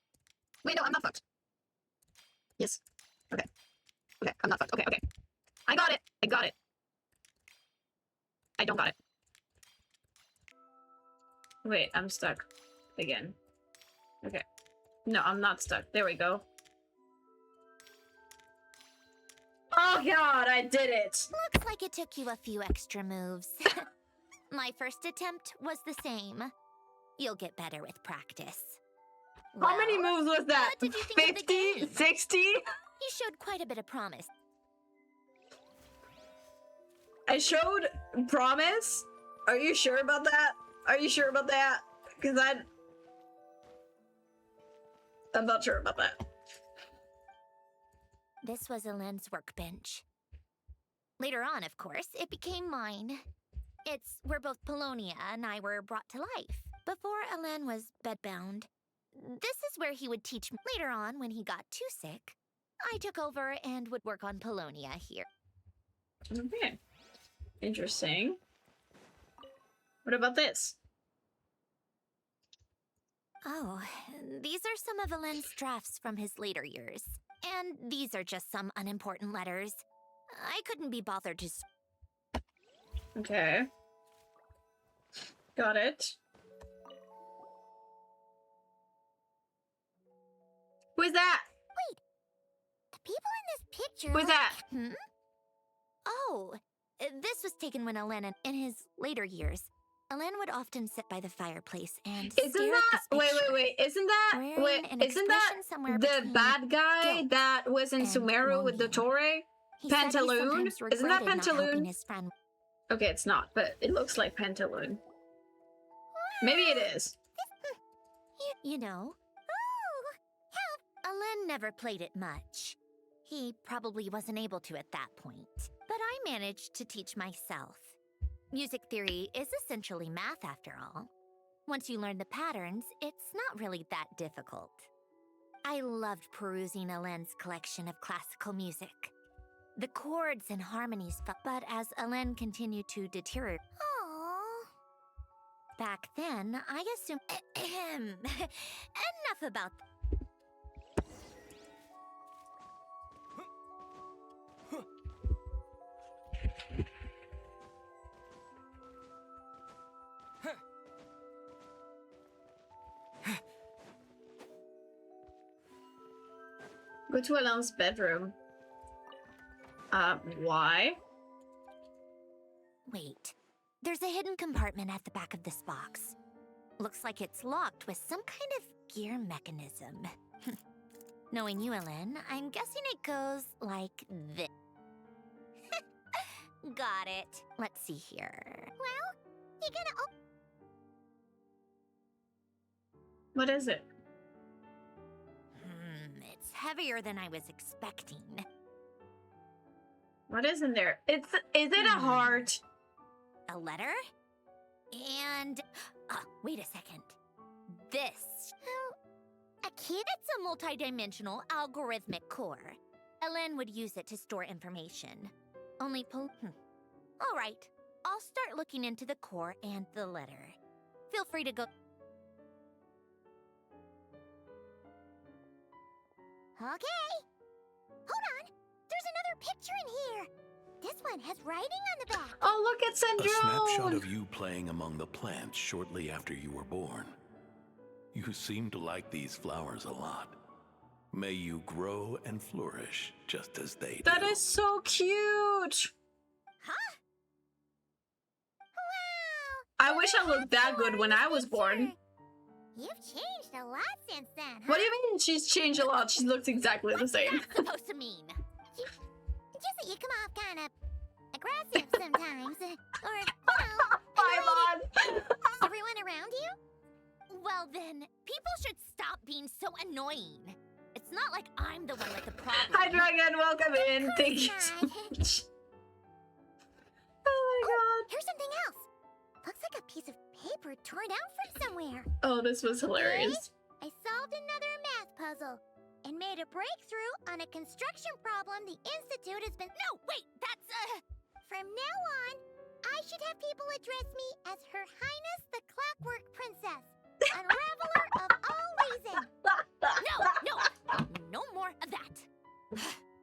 Wait, no, I'm not fucked. Yes. Okay, I'm not fucked. Okay. I got it. I don't got it. Wait, I'm stuck. Again. Okay. No, I'm not stuck. There we go. Oh god, I did it! Looks like it took you a few extra moves. My first attempt was the same. You'll get better with practice. How many moves was that? What did you think 50? 60? You showed quite a bit of promise. I showed promise? Are you sure about that? Because I'm not sure about that. This was Elaine's workbench. Later on, of course, it became mine. It's where both Polonia and I were brought to life. Before Elaine was bedbound, this is where he would teach me. Later on, when he got too sick, I took over and would work on Polonia here. Okay. Interesting. What about this? Oh, these are some of Elaine's drafts from his later years. And these are just some unimportant letters. I couldn't be bothered to... Okay. Got it. Who is that? Wait! The people in this picture... Who is that? Oh, this was taken when Elaine, in his later years, Elaine would often sit by the fireplace and stare at this picture. Wait, isn't that the bad guy that was in Sumeru with the Torre? Pantaloon? Isn't that Pantaloon? Okay, it's not, but it looks like Pantaloon. Maybe it is. You know. Oh, help! Elaine never played it much. He probably wasn't able to at that point. But I managed to teach myself. Music theory is essentially math after all. Once you learn the patterns, it's not really that difficult. I loved perusing Elaine's collection of classical music. The chords and harmonies, but as Elaine continued to deteriorate... Aww. Back then, I assumed... Enough about... Go to Elaine's bedroom. Why? Wait. There's a hidden compartment at the back of this box. Looks like it's locked with some kind of gear mechanism. Knowing you, Elaine, I'm guessing it goes like this. Got it. Let's see here. Well, you gonna... What is it? It's heavier than I was expecting. What is in there? Is it a heart? A letter? And... wait a second. This. A key? It's a multi-dimensional algorithmic core. Elaine would use it to store information. Only All right. I'll start looking into the core and the letter. Feel free to go... Okay. Hold on. There's another picture in here. This one has writing on the back. Oh, look at A snapshot Sandrone! of you playing among the plants shortly after you were born. You seem to like these flowers a lot. May you grow and flourish just as they do. That is so cute! Huh? Wow! I wish I looked that good when I was born. You've changed a lot since then, huh? What do you mean she's changed a lot? She looks exactly the same. What's that supposed to mean? Just that you come off kind of aggressive sometimes. Or, Paimon! everyone around you? Well then, people should stop being so annoying. It's not like I'm the one with the problem. Hi, Dragon. Welcome in. Thank you so much. Oh my god. Here's something else. Looks like a piece of paper torn out from somewhere. Oh, this was hilarious. I solved another math puzzle and made a breakthrough on a construction problem the Institute has been— No, wait, that's From now on, I should have people address me as Her Highness the Clockwork Princess, unraveler of all reason. no more of that.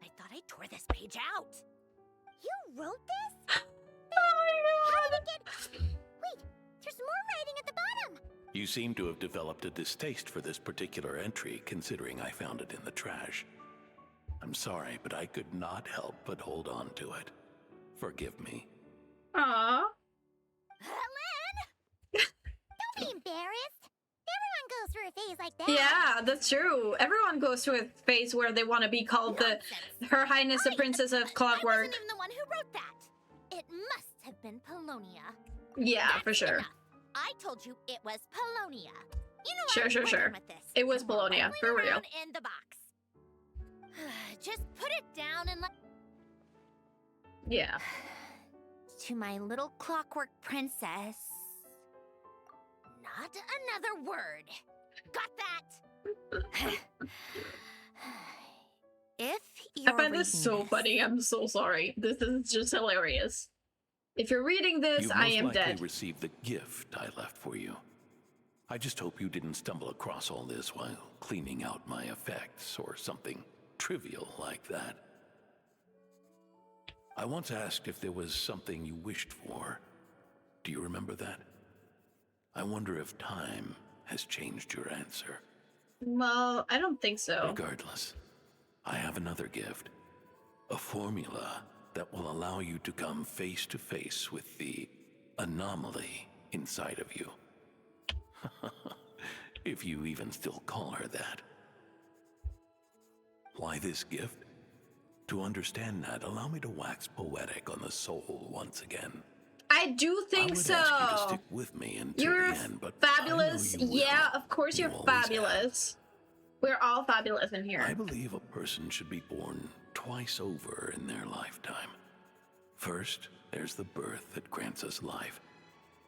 I thought I tore this page out. You wrote this? Oh my How god. did it get— Wait, there's more writing at the bottom. You seem to have developed a distaste for this particular entry, considering I found it in the trash. I'm sorry, but I could not help but hold on to it. Forgive me. Aww. Len! Don't be embarrassed. Everyone goes through a phase like that. Yeah, that's true. Everyone goes through a phase where they want to be called Her Highness the Princess of I Clockwork. wasn't even the one who wrote that. It must have been Polonia. Yeah, That's for sure. enough. I told you it was Polonia. You know Sure, what? sure, We're sure. done with this. It was No more Polonia, rambling for real. around in the box. Just put it down and let. Yeah. To my little clockwork princess. Not another word. Got that? If you're I find this reading so funny. I'm so sorry. This is just hilarious. If you're reading this, You I most am likely dead. received the gift I left for you. I just hope you didn't stumble across all this while cleaning out my effects or something trivial like that. I once asked if there was something you wished for. Do you remember that? I wonder if time has changed your answer. Well, I don't think so. Regardless, I have another gift. A formula that will allow you to come face to face with the anomaly inside of you. If you even still call her that. Why this gift? To understand that, allow me to wax poetic on the soul once again. I do think I would so. ask you to stick with me until You're the end, but fabulous. I know you will. Yeah, of course You you're always have. fabulous. We're all fabulous in I here. believe a person should be born twice over in their lifetime. First, there's the birth that grants us life.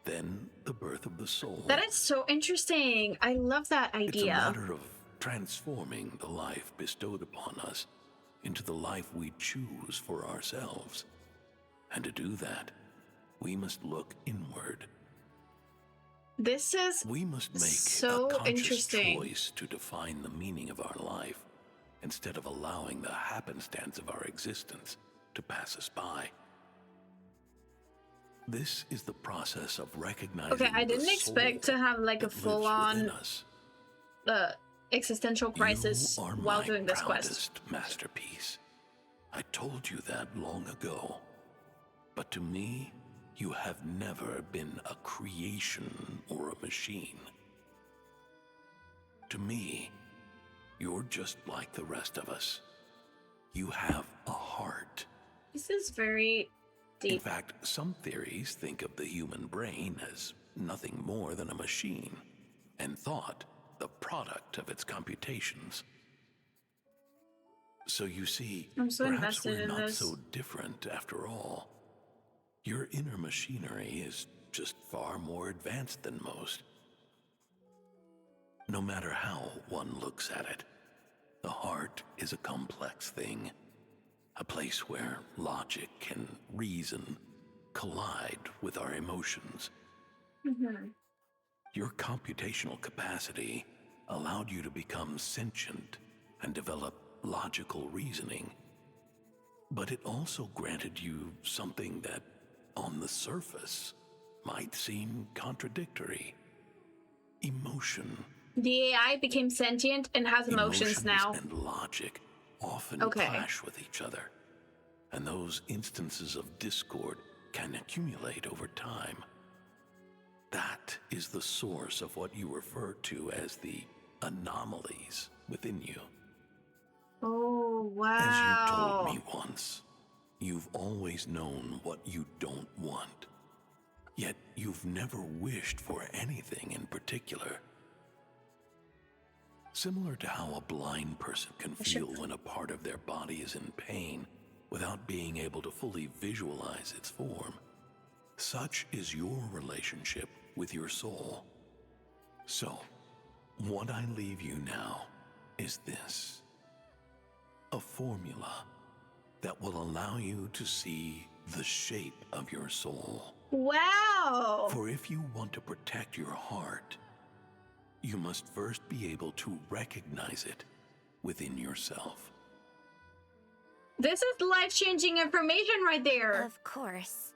Then, the birth of the soul. That is so interesting. I love that It's a idea. matter of transforming the life bestowed upon us into the life we choose for ourselves. And to do that, we must look inward. This is We must make so a conscious interesting. choice to define the meaning of our life instead of allowing the happenstance of our existence to pass us by. This is the process of recognizing Okay, I the didn't expect soul to have like a that lives full-on within us. existential crisis You are while my doing this quest. proudest masterpiece. I told you that long ago. But to me, you have never been a creation or a machine. To me, you're just like the rest of us. You have a heart. This is very In deep. fact, some theories think of the human brain as nothing more than a machine, and thought the product of its computations. So you see, I'm so perhaps invested we're in not this. so different after all. Your inner machinery is just far more advanced than most. No matter how one looks at it, the heart is a complex thing. A place where logic and reason collide with our emotions. Mhm. Your computational capacity allowed you to become sentient and develop logical reasoning. But it also granted you something that, on the surface, might seem contradictory. Emotion. The AI became sentient and has emotions now. And logic often clash with each other. And those instances of discord can accumulate over time. That is the source of what you refer to as the anomalies within you. Oh, wow. As you told me once, you've always known what you don't want. Yet you've never wished for anything in particular. Similar to how a blind person can feel when a part of their body is in pain without being able to fully visualize its form, such is your relationship with your soul. So, what I leave you now is this: a formula that will allow you to see the shape of your soul. Wow! For if you want to protect your heart, you must first be able to recognize it within yourself. This is life-changing information right there. Of course.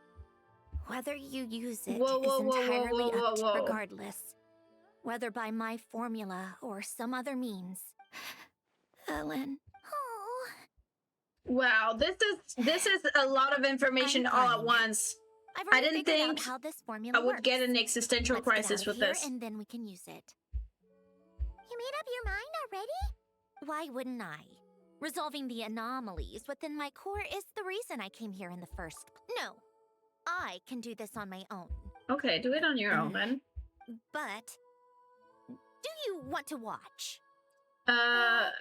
Whether you use it is entirely up to regardless. Whether by my formula or some other means. Ellen. Oh. Wow, this is a lot of information all at once. I didn't think how this formula I would get an existential crisis with this. And then we can use it. You made up your mind already? Why wouldn't I? Resolving the anomalies within my core is the reason I came here in the first place. No, I can do this on my own. Okay, do it on your own then. But, do you want to watch? What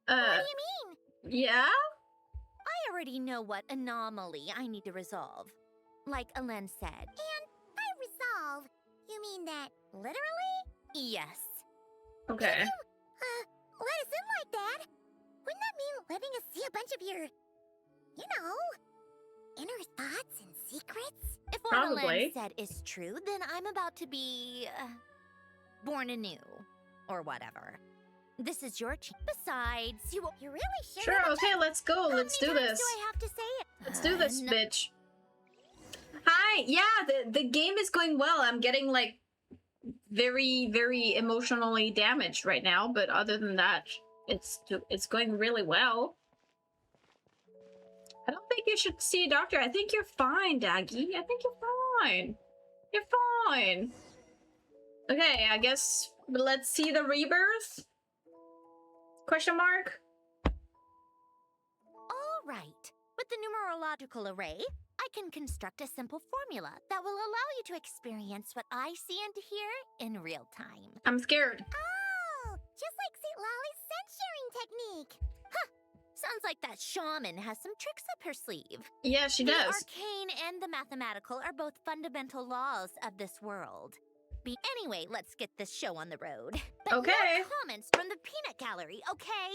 do you mean? Yeah? I already know what anomaly I need to resolve. Like Alen said. And by resolve, you mean that literally? Yes. Okay. Can you, let us in like that? Wouldn't that mean letting us see a bunch of your, you know, inner thoughts and secrets? If what Alen said is true, then I'm about to be born anew, or whatever. This is your chance. Besides, you're really sure? Sure, okay, let's go. Let's do this. Do I have to say it? Let's do this, bitch. Hi, yeah, the game is going well. I'm getting, like, very, very emotionally damaged right now, but other than that, it's going really well. I don't think you should see a doctor. I think you're fine, Daggy. I think you're fine. You're fine. Okay, I guess let's see the rebirth? Question mark? All right. With the numerological array, I can construct a simple formula that will allow you to experience what I see and hear in real time. I'm scared. Oh, just like St. Lolly's scent-sharing technique. Huh. Sounds like that shaman has some tricks up her sleeve. Yeah, she does. The arcane and the mathematical are both fundamental laws of this world. Anyway, let's get this show on the road. But okay. No comments from the peanut gallery, okay?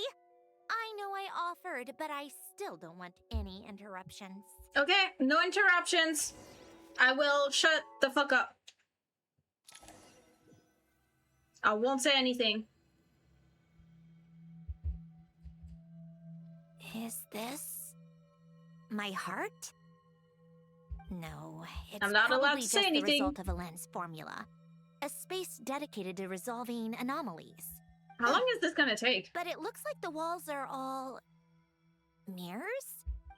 I know I offered, but I still don't want any interruptions. Okay, no interruptions. I will shut the fuck up. I won't say anything. Is this my heart? No, it's I'm not allowed probably to say just anything. the result of Alen's formula. A space dedicated to resolving anomalies. How long is this gonna take? But it looks like the walls are all mirrors?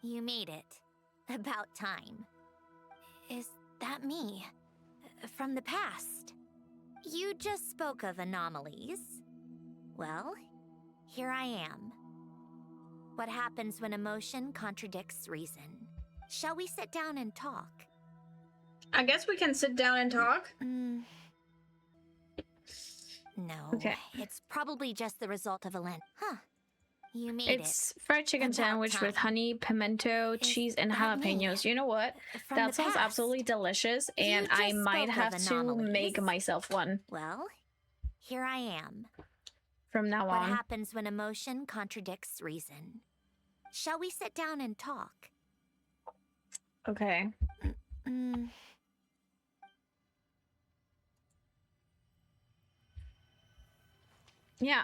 You made it. About time. Is that me? From the past? You just spoke of anomalies. Well, here I am. What happens when emotion contradicts reason? Shall we sit down and talk? I guess we can sit down and talk. No. Okay. It's probably just the result of Alen. Huh. You made It's fried chicken sandwich with honey, pimento, cheese, and jalapenos. You know what? That sounds absolutely delicious, and I might have to make myself one. Well, here I am. From now on. What happens when emotion contradicts reason? Shall we sit down and talk? Okay. Yeah.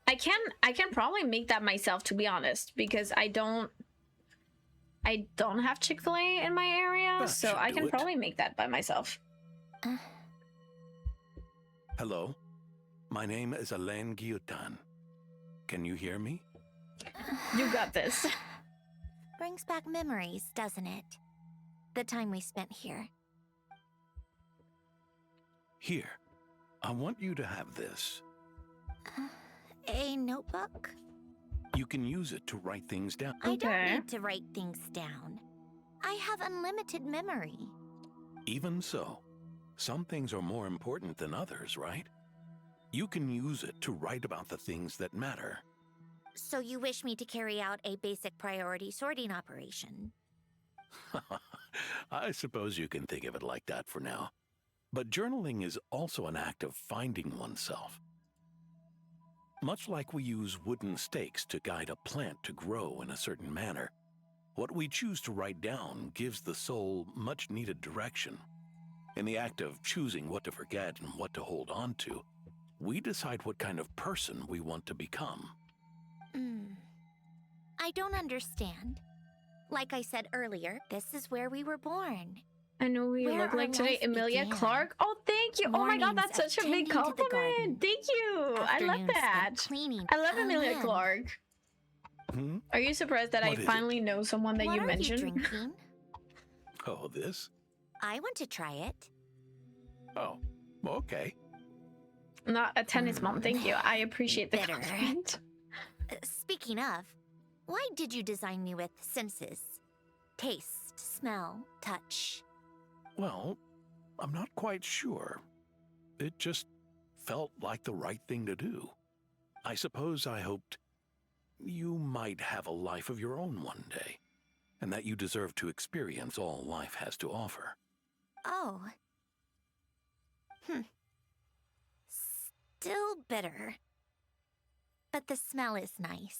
I I can probably make that myself, to be honest, because I don't have Chick-fil-A in my area, That so should I do can it. probably make that by myself. Hello? My name is Alain Guillotin. Can you hear me? You got this. Brings back memories, doesn't it? The time we spent here. Here, I want you to have this. A notebook? You can use it to write things down. I don't need to write things down. I have unlimited memory. Even so, some things are more important than others, right? You can use it to write about the things that matter. So you wish me to carry out a basic priority sorting operation? I suppose you can think of it like that for now. But journaling is also an act of finding oneself. Much like we use wooden stakes to guide a plant to grow in a certain manner, what we choose to write down gives the soul much needed direction. In the act of choosing what to forget and what to hold on to, we decide what kind of person we want to become. I don't understand. Like I said earlier, this is where we were born. I know we Where look like our today. life Emilia began. Clarke. Oh, thank you. Oh my god, that's Mornings such of a big tending to the garden. compliment. Thank you. I love Afternoons that. spent cleaning. I love Emilia Alan, Clarke. Hmm? Are you surprised that What I is finally know someone that what you are mentioned? you drinking? Oh, this? I want to try it. Oh, okay. Not a tennis mom. Thank you. I appreciate the Bitter. compliment. Speaking of, why did you design me with senses? Taste, smell, touch. Well, I'm not quite sure. It just felt like the right thing to do. I suppose I hoped you might have a life of your own one day, and that you deserve to experience all life has to offer. Oh. Still bitter. But the smell is nice.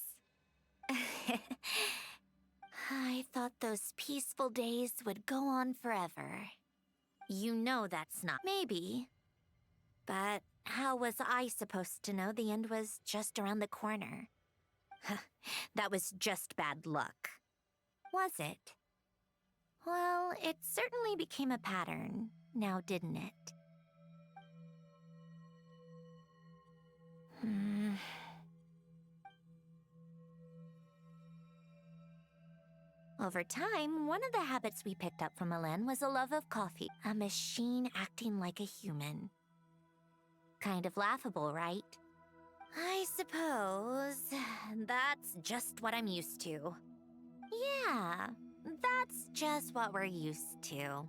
I thought those peaceful days would go on forever. You know that's not. Maybe. But how was I supposed to know the end was just around the corner? That was just bad luck. Was it? Well, it certainly became a pattern, now didn't it? Over time, one of the habits we picked up from Alen was a love of coffee. A machine acting like a human. Kind of laughable, right? I suppose that's just what I'm used to. Yeah, that's just what we're used to.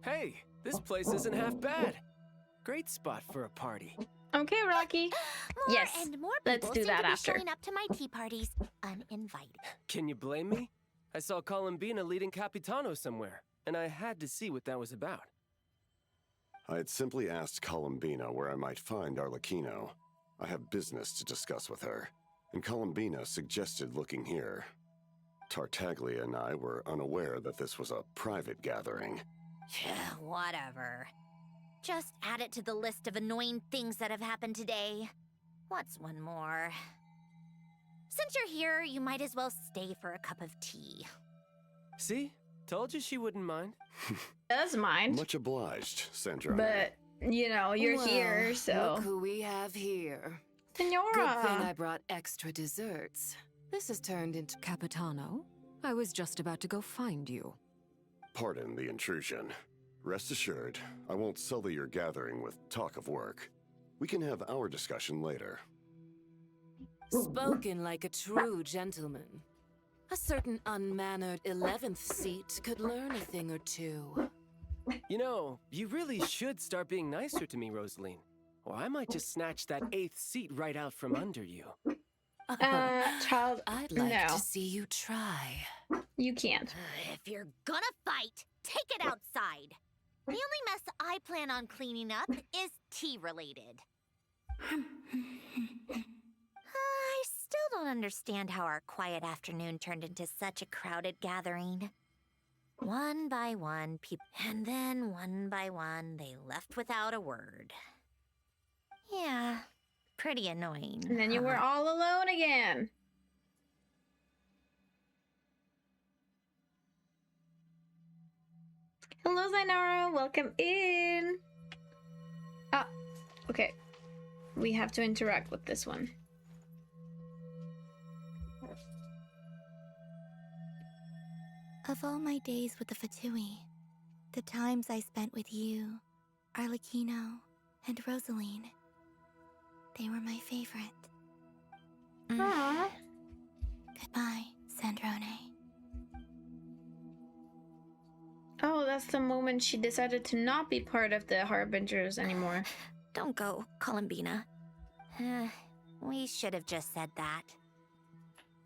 Hey, this place isn't half bad. Great spot for a party. Okay, Rocky. More Yes, and more let's people do seem that to be after. showing up to my tea parties uninvited. Can you blame me? I saw Columbina leading Capitano somewhere, and I had to see what that was about. I had simply asked Columbina where I might find Arlecchino. I have business to discuss with her, and Columbina suggested looking here. Tartaglia and I were unaware that this was a private gathering. Whatever. Just add it to the list of annoying things that have happened today. What's one more? Since you're here, you might as well stay for a cup of tea. See? Told you she wouldn't mind. Does mind. Much obliged, Sandrone. But, you know, you're here, so. Look who we have here. Senora! Good thing I brought extra desserts. This has turned into Capitano. I was just about to go find you. Pardon the intrusion. Rest assured, I won't sully your gathering with talk of work. We can have our discussion later. Spoken like a true gentleman. A certain unmannered 11th seat could learn a thing or two. You know, you really should start being nicer to me, Rosaline. Or I might just snatch that 8th seat right out from under you. Child, I'd like no. to see you try. You can't. If you're gonna fight, take it outside. The only mess I plan on cleaning up is tea-related. I still don't understand how our quiet afternoon turned into such a crowded gathering. One by one, and then one by one, they left without a word. Yeah, pretty annoying. And then you were all alone again. Hello, Zainara. Welcome in. Ah, okay. We have to interact with this one. Of all my days with the Fatui, the times I spent with you, Arlecchino, and Rosaline, they were my favorite. Aww. Goodbye, Sandrone. Oh, that's the moment she decided to not be part of the Harbingers anymore. Don't go, Columbina. We should have just said that.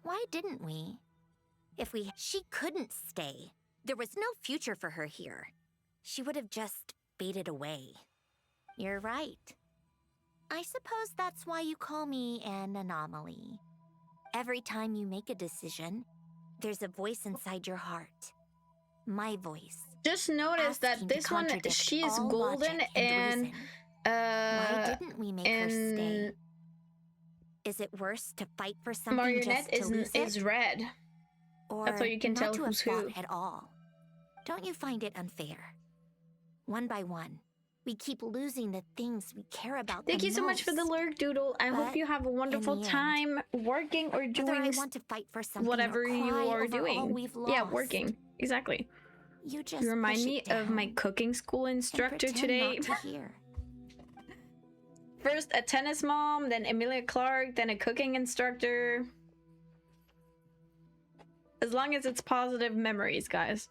Why didn't we? She couldn't stay. There was no future for her here. She would have just faded away. You're right. I suppose that's why you call me an anomaly. Every time you make a decision, there's a voice inside your heart. My voice. Just notice that this one, she is golden and why didn't we make her stay? Is it worse to fight for something Marionette just to lose is red. Or that's how you can tell not to who's have who. fought at all? Don't you find it unfair? One by one, we keep losing the things we care about. Thank you so much for the lurk, Doodle. I hope you have a wonderful time working or doing I want to fight for something whatever or you cry are over doing. all we've Yeah, lost. working. Exactly. You just You remind push me it of my down cooking school and instructor pretend today. not to hear. First a tennis mom, then Emilia Clarke, then a cooking instructor. As long as it's positive memories, guys.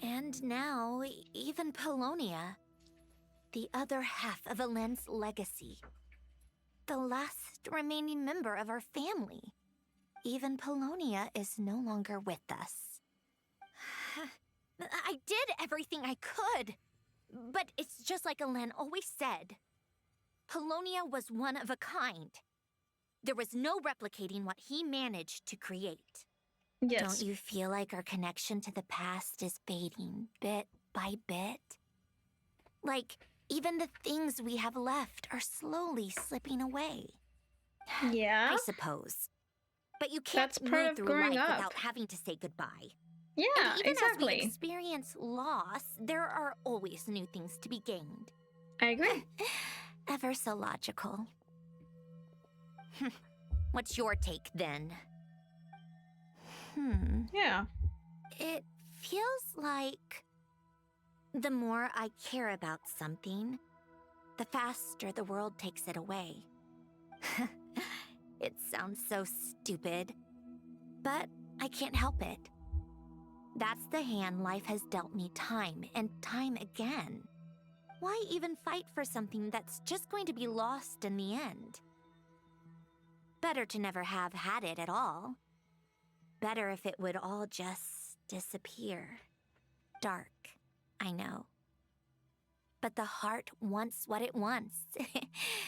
And now, even Polonia, the other half of Alen's legacy, the last remaining member of our family, even Polonia is no longer with us. I did everything I could, but it's just like Alen always said. Polonia was one of a kind. There was no replicating what he managed to create. Yes. Don't you feel like our connection to the past is fading bit by bit? Like, even the things we have left are slowly slipping away. Yeah. I suppose. But you can't That's part move of through growing life up. without having to say goodbye. Yeah, And even exactly. as we experience loss, there are always new things to be gained. I agree. Ever so logical. What's your take then? Yeah. It feels like the more I care about something, the faster the world takes it away. It sounds so stupid, but I can't help it. That's the hand life has dealt me time and time again. Why even fight for something that's just going to be lost in the end? Better to never have had it at all. Better if it would all just disappear. Dark, I know. But the heart wants what it wants.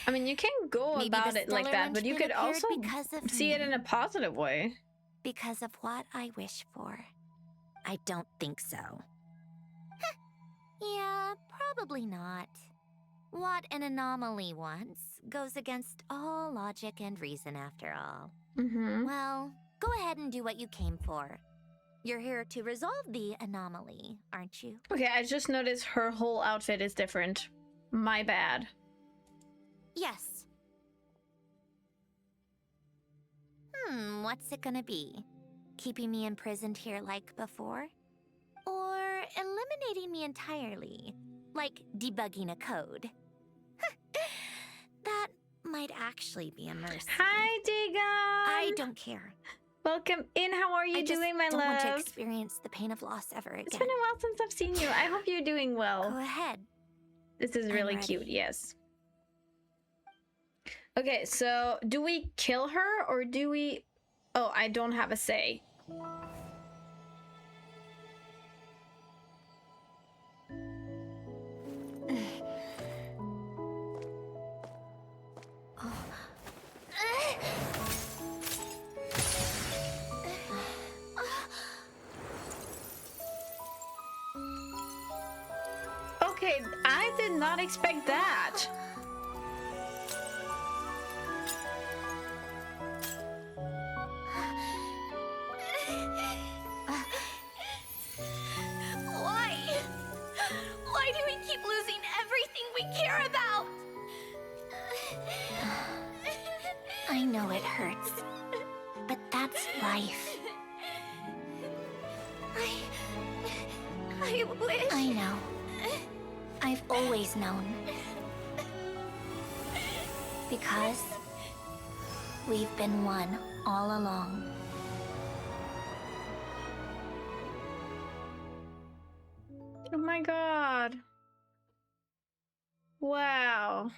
I mean, you can go Maybe about the it like stellar that, but you linchpin could appeared also because of see it me. in a positive way. Because of what I wish for. I don't think so. Yeah, probably not. What an anomaly wants goes against all logic and reason after all. Well, go ahead and do what you came for. You're here to resolve the anomaly, aren't you? Okay, I just noticed her whole outfit is different. My bad. Yes. What's it gonna be? Keeping me imprisoned here like before? Or eliminating me entirely, like debugging a code? That might actually be a mercy. Hi, Dagon! I don't care. Welcome in. How are you doing, my don't love? want to experience the pain of loss ever again. It's been a while since I've seen you. I hope you're doing well. Go ahead. This is really cute, yes. Okay, so do we kill her or do we... Oh, I don't have a say. Okay, I did not expect that. Why? Why do we keep losing everything we care about? I know it hurts, but that's life. I wish... I know. I've always known. Because we've been one all along. Oh my god. Wow.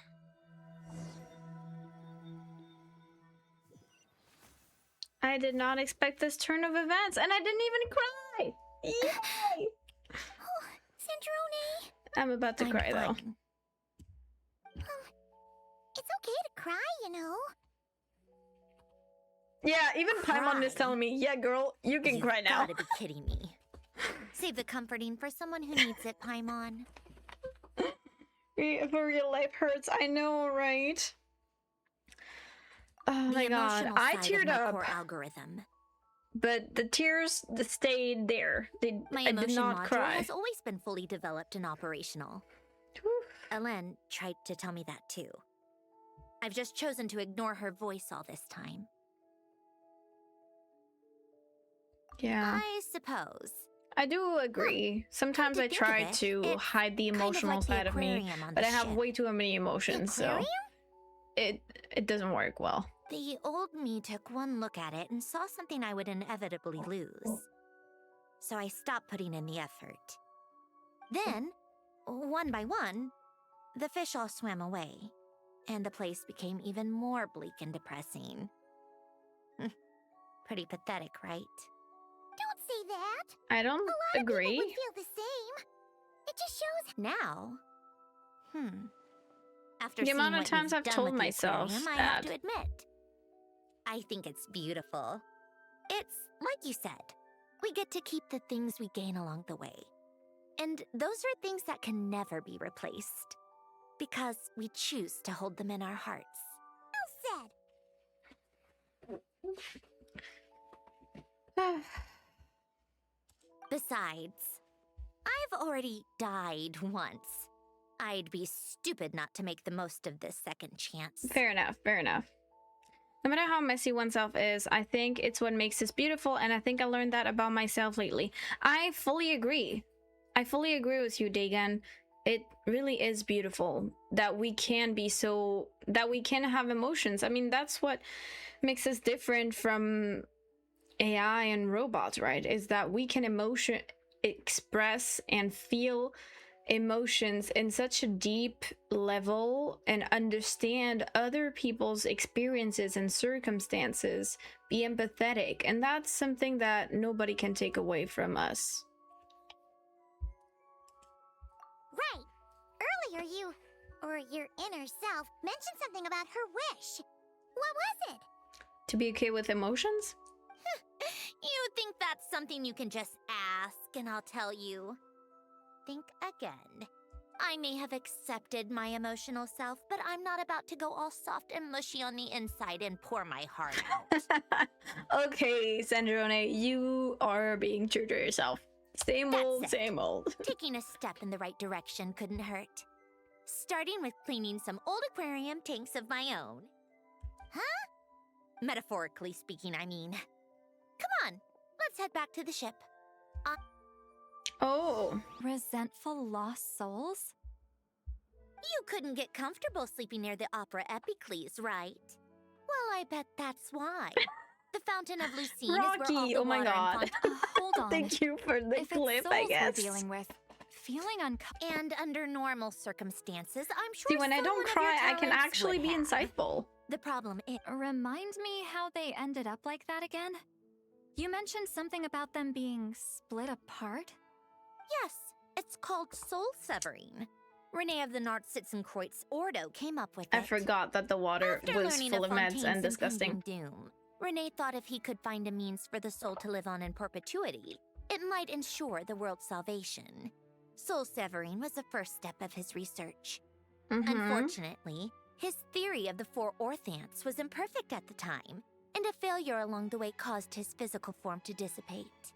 I did not expect this turn of events, and I didn't even cry! Yay! Oh, Sandrone! I'm about to cry, though. It's okay to cry, you know. Yeah, even Paimon is telling me, yeah, girl, you can cry now. You gotta be kidding me. Save the comforting for someone who needs it, Paimon. For real life hurts, I know, right? Oh my god, I teared up. Core algorithm. But the tears stayed there. My I did emotion not module cry. has always been fully developed and operational. Elen tried to tell me that too. I've just chosen to ignore her voice all this time. Yeah. I suppose. I do agree. Sometimes I try to hide the emotional side of me, but I have way too many emotions, so it doesn't work well. The old me took one look at it and saw something I would inevitably lose. So I stopped putting in the effort. Then, one by one, the fish all swam away, and the place became even more bleak and depressing. Pretty pathetic, right? Don't say that. I don't agree. A lot of people would feel the same. It just shows now. After the seeing amount of what times you've I've done told with the myself aquarium, I that. have to admit, I think it's beautiful. It's like you said, we get to keep the things we gain along the way. And those are things that can never be replaced. Because we choose to hold them in our hearts. well said. Besides, I've already died once. I'd be stupid not to make the most of this second chance. Fair enough, fair enough. No matter how messy oneself is, I think it's what makes us beautiful, and I think I learned that about myself lately. I fully agree. I fully agree with you, Dagan. It really is beautiful that we can be that we can have emotions. I mean, that's what makes us different from AI and robots, right? Is that we can express and feel emotions in such a deep level and understand other people's experiences and circumstances, be empathetic, and that's something that nobody can take away from us. Right. Earlier you, or your inner self, mentioned something about her wish. What was it? To be okay with emotions? You think that's something you can just ask and I'll tell you? Think again. I may have accepted my emotional self, but I'm not about to go all soft and mushy on the inside and pour my heart out. Okay, Sandrone, you are being true to yourself. Same old, same old. Taking a step in the right direction couldn't hurt. Starting with cleaning some old aquarium tanks of my own. Huh? Metaphorically speaking, I mean. Come on, let's head back to the ship. Oh. Resentful lost souls? You couldn't get comfortable sleeping near the Opera Epicles, right? Well, I bet that's why. The Fountain of Lucine is where all Rocky, the oh my water god. Hold on. Thank you for the clip, I guess. We're dealing with, feeling And under normal circumstances, I'm sure. See, when I don't cry, I can actually be insightful. The problem is. Remind me how they ended up like that again? You mentioned something about them being split apart? Yes, it's called soul severing. Renee of the Nartsitzenkreuz Ordo came up with it. I forgot that the water was full of meds and disgusting. Doom, Renee thought if he could find a means for the soul to live on in perpetuity, it might ensure the world's salvation. Soul severing was the first step of his research. Mhm. Unfortunately, his theory of the 4 orthants was imperfect at the time, and a failure along the way caused his physical form to dissipate.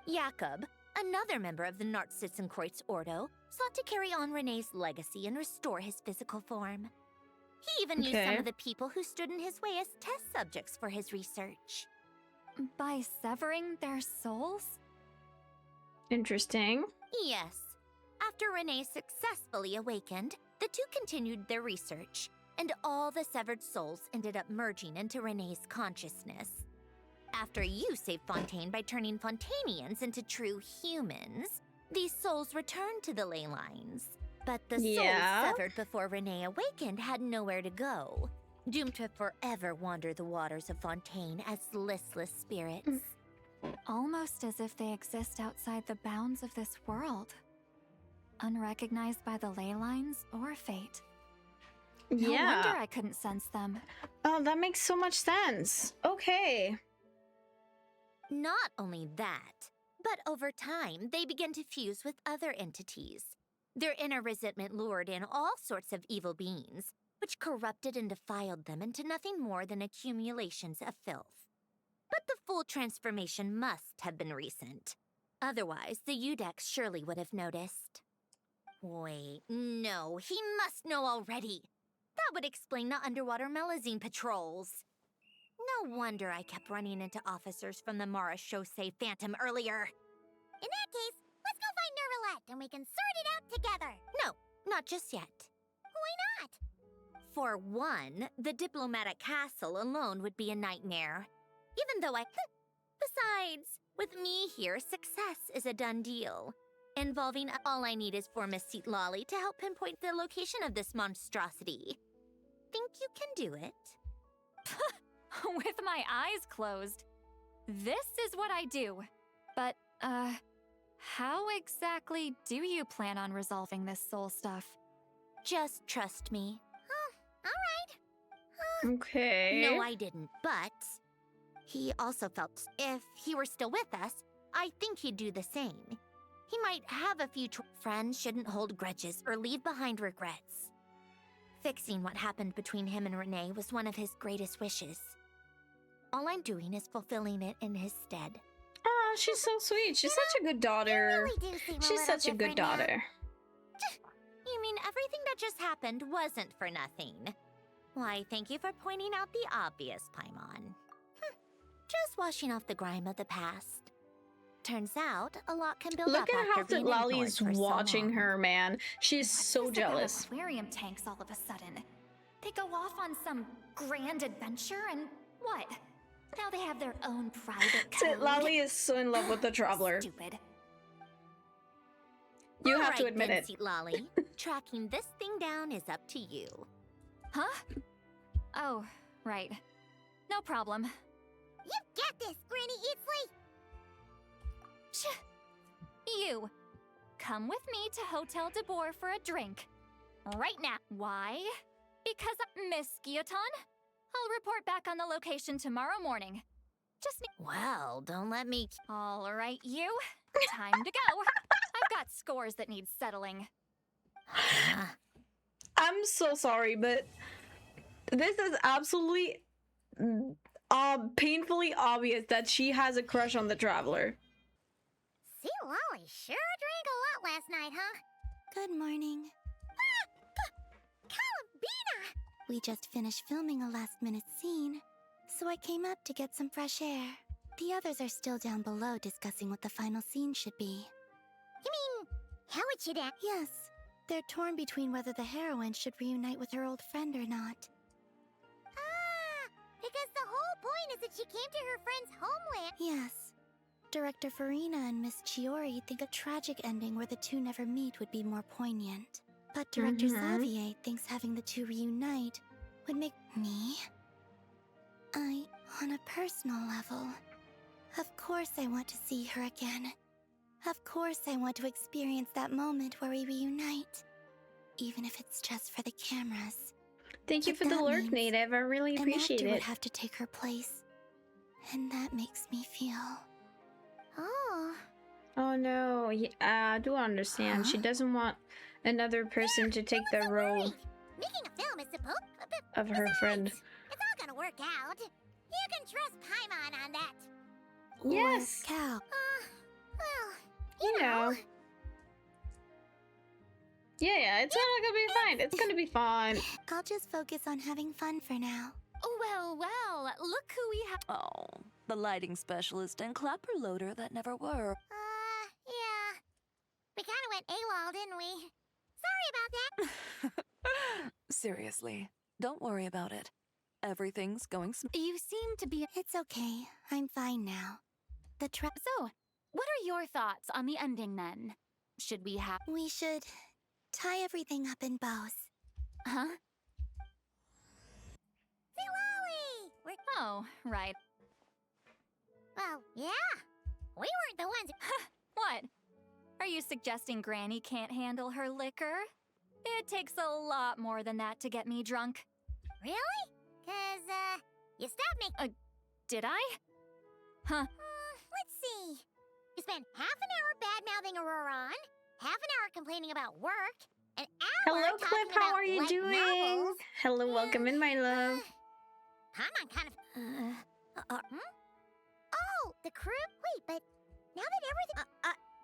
Jakob, another member of the Nartssitzenkreuz Ordo, sought to carry on Renee's legacy and restore his physical form. He even used some of the people who stood in his way as test subjects for his research. By severing their souls? Interesting. Yes. After Renee successfully awakened, the two continued their research, and all the severed souls ended up merging into Renee's consciousness. After you saved Fontaine by turning Fontanians into true humans, these souls returned to the ley lines. But the souls severed before Renee awakened had nowhere to go, doomed to forever wander the waters of Fontaine as listless spirits. Almost as if they exist outside the bounds of this world. Unrecognized by the ley lines or fate. No wonder I couldn't sense them. Oh, that makes so much sense. Okay. Not only that, but over time, they began to fuse with other entities. Their inner resentment lured in all sorts of evil beings, which corrupted and defiled them into nothing more than accumulations of filth. But the full transformation must have been recent. Otherwise, the Udex surely would have noticed. Wait, no, he must know already. That would explain the underwater Melazine patrols. No wonder I kept running into officers from the Mara Chaussee Phantom earlier. In that case, let's go find Nervalette and we can sort it out together. No, not just yet. Why not? For one, the diplomatic castle alone would be a nightmare. Even though Besides, with me here, success is a done deal. Involving all I need is for Miss Seat Lolly to help pinpoint the location of this monstrosity. Think you can do it? With my eyes closed. This is what I do. But, how exactly do you plan on resolving this soul stuff? Just trust me. All right. Okay. No, I didn't, but he also felt if he were still with us, I think he'd do the same. He might have a few friends shouldn't hold grudges or leave behind regrets. Fixing what happened between him and Renee was one of his greatest wishes. All I'm doing is fulfilling it in his stead. Oh, she's so sweet. She's such a good daughter. Really do seem She's such a good daughter. You mean everything that just happened wasn't for nothing? Why, thank you for pointing out the obvious, Paimon. Just washing off the grime of the past. Turns out, a lot can build up Look at how after being Lolly is ignored for so watching long. her, man. She's so Just about jealous. Aquarium tanks all of a sudden. They go off on some grand adventure and what? Now they have their own private code. Lolly is so in love with the traveler. Stupid. You All have to right, admit it. Seat Lolly. Tracking this thing down is up to you. Huh? Oh, right. No problem. You got this, Granny Eatsley. You, come with me to Hotel de Boer for a drink. Right now. Why? Because Miss Guillotin? I'll report back on the location tomorrow morning. Just Well, don't let me... All right, you. Time to go. I've got scores that need settling. I'm so sorry, but this is absolutely painfully obvious that she has a crush on the traveler. See, Lolly sure drank a lot last night, huh? Good morning. Columbina! We just finished filming a last-minute scene, so I came up to get some fresh air. The others are still down below discussing what the final scene should be. You mean, how it should end? Yes, they're torn between whether the heroine should reunite with her old friend or not. Because the whole point is that she came to her friend's homeland. Yes. Director Farina and Miss Chiori think a tragic ending where the two never meet would be more poignant. But Director Xavier thinks having the two reunite would make me... on a personal level... Of course I want to see her again. Of course I want to experience that moment where we reunite. Even if it's just for the cameras. Thank you for the lurk, Native. I really appreciate an actor it. would have to take her place. And that makes me feel... Oh, Oh no, I do understand. She doesn't want another person to take the role Making a film is supposed of her friend. It's all gonna work out. You can trust Paimon on that. Yes. Cow. Well, You know. Yeah, it's all gonna be fine. It's gonna be fine. I'll just focus on having fun for now. Well, look who we have. Oh, the lighting specialist and clapper loader that never were. Yeah. We kinda went AWOL, didn't we? Sorry about that. Seriously, don't worry about it. Everything's going smooth. You seem to be. It's okay. I'm fine now. So, what are your thoughts on the ending then? Should we have? We should tie everything up in bows. Huh? Silali! Oh, right. Well, yeah. We weren't the ones. What? Are you suggesting Granny can't handle her liquor? It takes a lot more than that to get me drunk. Really? 'Cause, you stopped me. Did I? Huh. Let's see. You spent half an hour bad-mouthing Auroron, half an hour complaining about work, an hour Hello, talking Cliff. How about are you light doing? novels. Hello, welcome in, my love. I'm on kind of. Oh, the crew? Wait, but now that everything.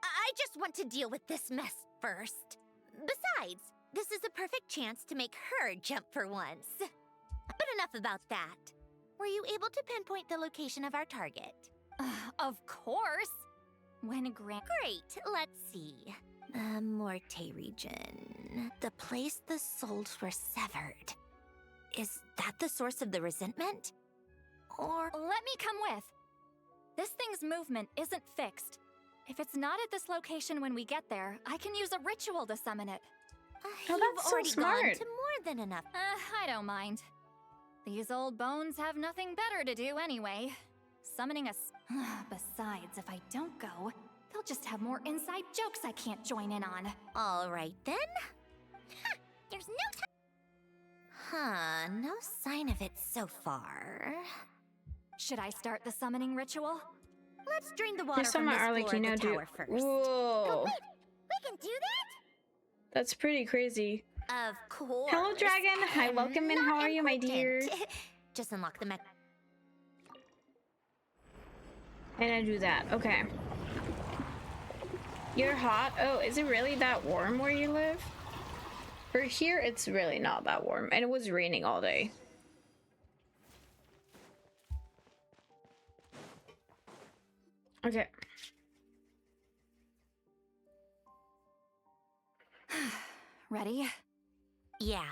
I just want to deal with this mess first. Besides, this is a perfect chance to make her jump for once. But enough about that. Were you able to pinpoint the location of our target? Of course. When Great, let's see. The Morte region. The place the souls were severed. Is that the source of the resentment? Or... Let me come with. This thing's movement isn't fixed. If it's not at this location when we get there, I can use a ritual to summon it. Oh, You've that's so already smart. gone to more than enough. I don't mind. These old bones have nothing better to do anyway. Summoning us. Besides, if I don't go, they'll just have more inside jokes I can't join in on. All right then. There's no time. No sign of it so far. Should I start the summoning ritual? Let's drain the water There's from some this floor of Arlecchino the do. tower first. Whoa. We can do that? That's pretty crazy. Of course. Hello, Dragon. Hi, welcome in. How are you, my dear? Just unlock the mech. And I do that. Okay. You're hot? Oh, is it really that warm where you live? For here, it's really not that warm. And it was raining all day. Okay. Ready? Yeah.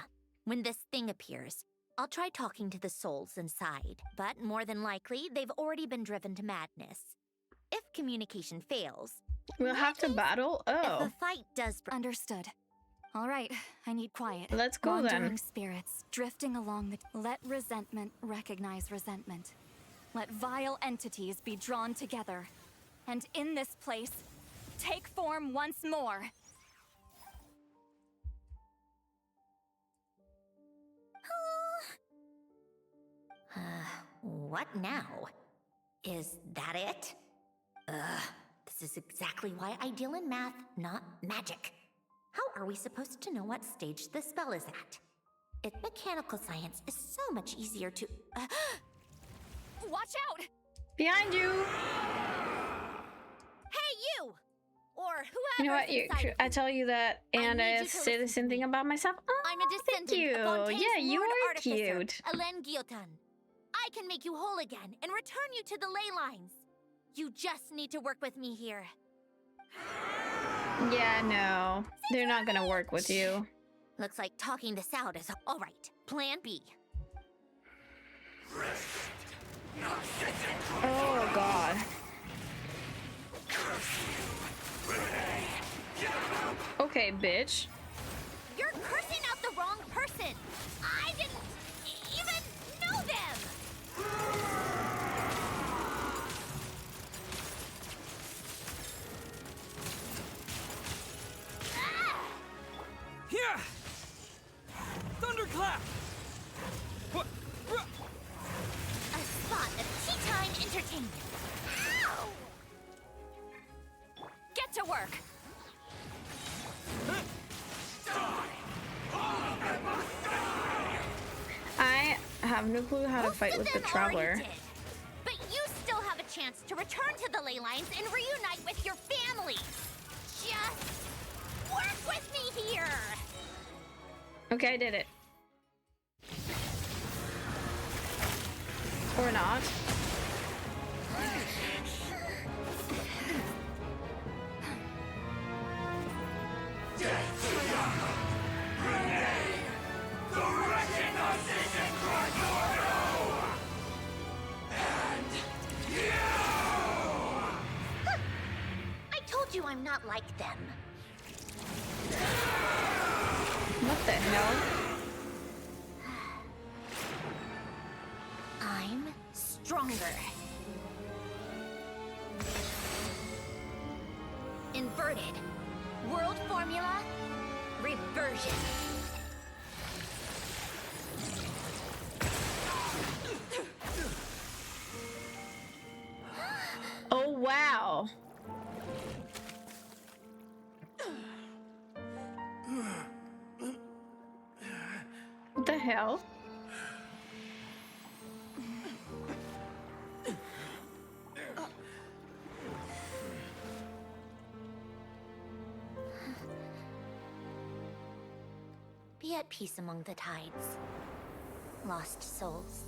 When this thing appears, I'll try talking to the souls inside, but more than likely, they've already been driven to madness. If communication fails... We'll have to battle? If Oh. the fight does... Understood. All right, I need quiet. Let's go then. Wandering spirits, drifting along the... Let resentment recognize resentment. Let vile entities be drawn together. And in this place, take form once more. What now? Is that it? This is exactly why I deal in math, not magic. How are we supposed to know what stage the spell is at? Mechanical science is so much easier to... Watch out! Behind you! Hey, you! Or whoever. You know what? I tell you that, and I say the same thing about myself. Oh, I'm a descendant thank you. of Fontaine's Yeah, you Lord are Artificer, cute. Alain Guillotin. I can make you whole again and return you to the ley lines. You just need to work with me here. Yeah, no. They're not gonna work with you. Looks like talking this out is all right. Plan B. Oh, God. Okay, bitch. You're cursing out the wrong person. I didn't even know them. Here! Thunderclap! What? A spot of tea time entertainment. Ow! work. I have no clue how to fight with the Traveler. But you still have a chance to return to the ley lines and reunite with your family. Just work with me here. Okay, I did it. Or not. I told you I'm not like them. What the hell? I'm stronger. Inverted. World formula. Reversion. Oh, wow. What the hell? Be at peace among the tides. Lost souls.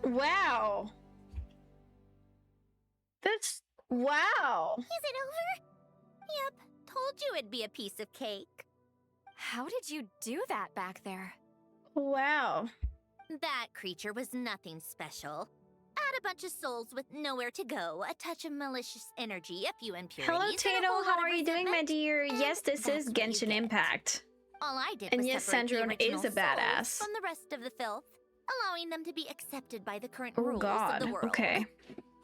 Wow. That's... wow. Is it over? Yep, told you it'd be a piece of cake. How did you do that back there? Wow. That creature was nothing special. Add a bunch of souls with nowhere to go, a touch of malicious energy, a few impurities. Hello, and a Tato. whole How lot of are you doing, my resentment, dear? and Yes, this that's is what you Genshin get. Impact. All I did And was yes, separate the Sandrone is original a badass. souls from the rest of the filth, allowing them to be accepted by the current Oh, rules God. of the world. Okay.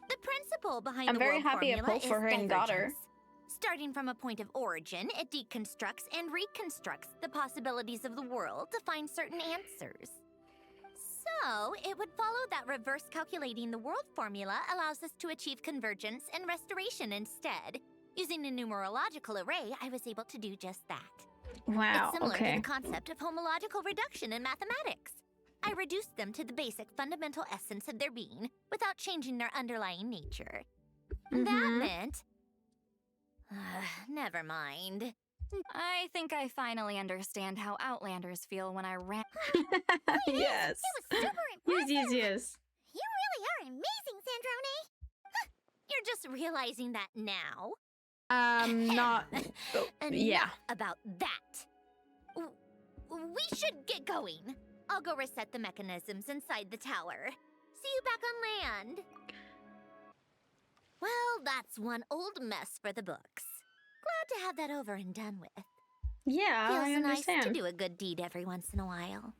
The principle behind I'm the very world happy I formula pulled is for her and got her. divergence. Starting from a point of origin, it deconstructs and reconstructs the possibilities of the world to find certain answers. So, it would follow that reverse calculating the world formula allows us to achieve convergence and restoration instead. Using a numerological array, I was able to do just that. Wow, It's similar to okay. the concept of homological reduction in mathematics. I reduced them to the basic fundamental essence of their being without changing their underlying nature. That meant... never mind. I think I finally understand how Outlanders feel when I ran. Yes. It was super impressive. Yes. You really are amazing, Sandrone. You're just realizing that now. Not... Enough yeah. about that. We should get going. I'll go reset the mechanisms inside the tower. See you back on land. Well, that's one old mess for the books. Glad to have that over and done with. Yeah, Feels I understand. nice to do a good deed every once in a while.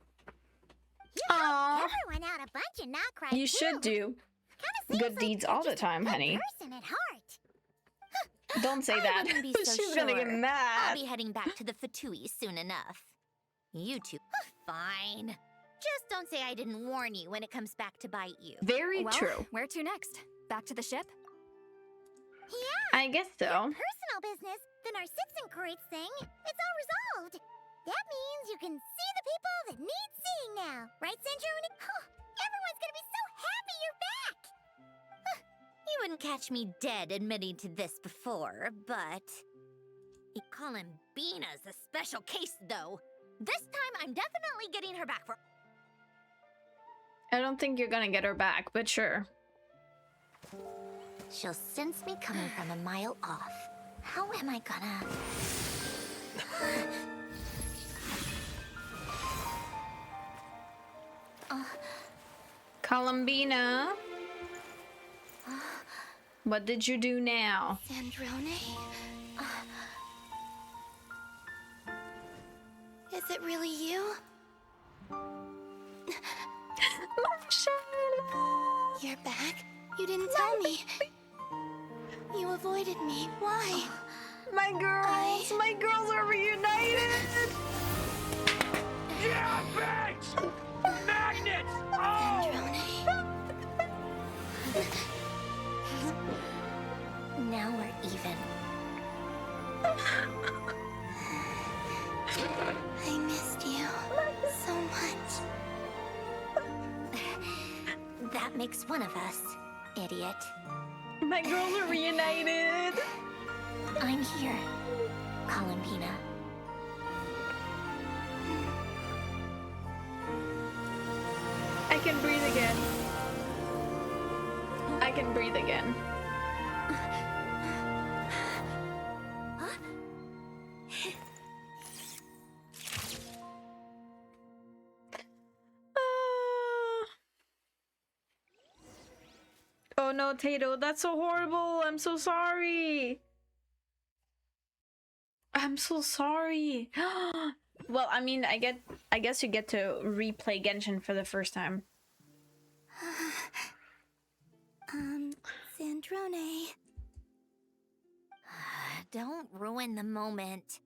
You Aw. helped everyone out a bunch and not cry You should do good deeds all the time, honey. person at heart. Don't say I that. wouldn't be so She's gonna get sure. mad. I'll be heading back to the Fatui soon enough. You two, fine. Just don't say I didn't warn you when it comes back to bite you. Very Well, true. Where to next? Back to the ship? Yeah. I guess so. Personal business, the Narcissism thing, it's all resolved. That means you can see the people that need seeing now. Right, Sandrone? Everyone's gonna be so happy you're back! You wouldn't catch me dead admitting to this before, but... Columbina's a special case, though. This time, I'm definitely getting her back for... I don't think you're gonna get her back, but sure. She'll sense me coming from a mile off. How am I gonna... Columbina. What did you do now? Sandrone? Is it really you? You're back? You didn't tell me. You avoided me. Why? My girls! My girls are reunited! Yeah, bitch! Magnets! Oh! Now we're even. makes one of us, idiot. My girls are reunited. I'm here, Columbina. I can breathe again. I can breathe again. Oh no, Tato, that's so horrible. I'm so sorry. I'm so sorry. Well, I mean, I guess you get to replay Genshin for the first time. Sandrone. Don't ruin the moment.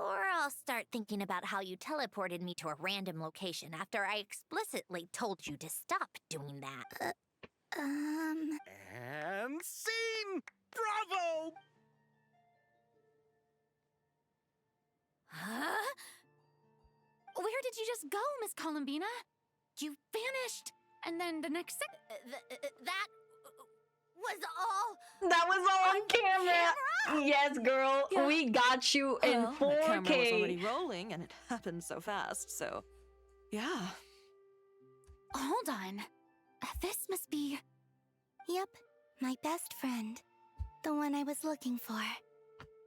Or I'll start thinking about how you teleported me to a random location after I explicitly told you to stop doing that. And scene! Bravo! Huh? Where did you just go, Miss Columbina? You vanished, and then the next that was all. That was all on camera. Yes, girl. Yeah. We got you in 4K. The camera was already rolling, and it happened so fast, so... yeah. Hold on. This must be... Yep, my best friend. The one I was looking for.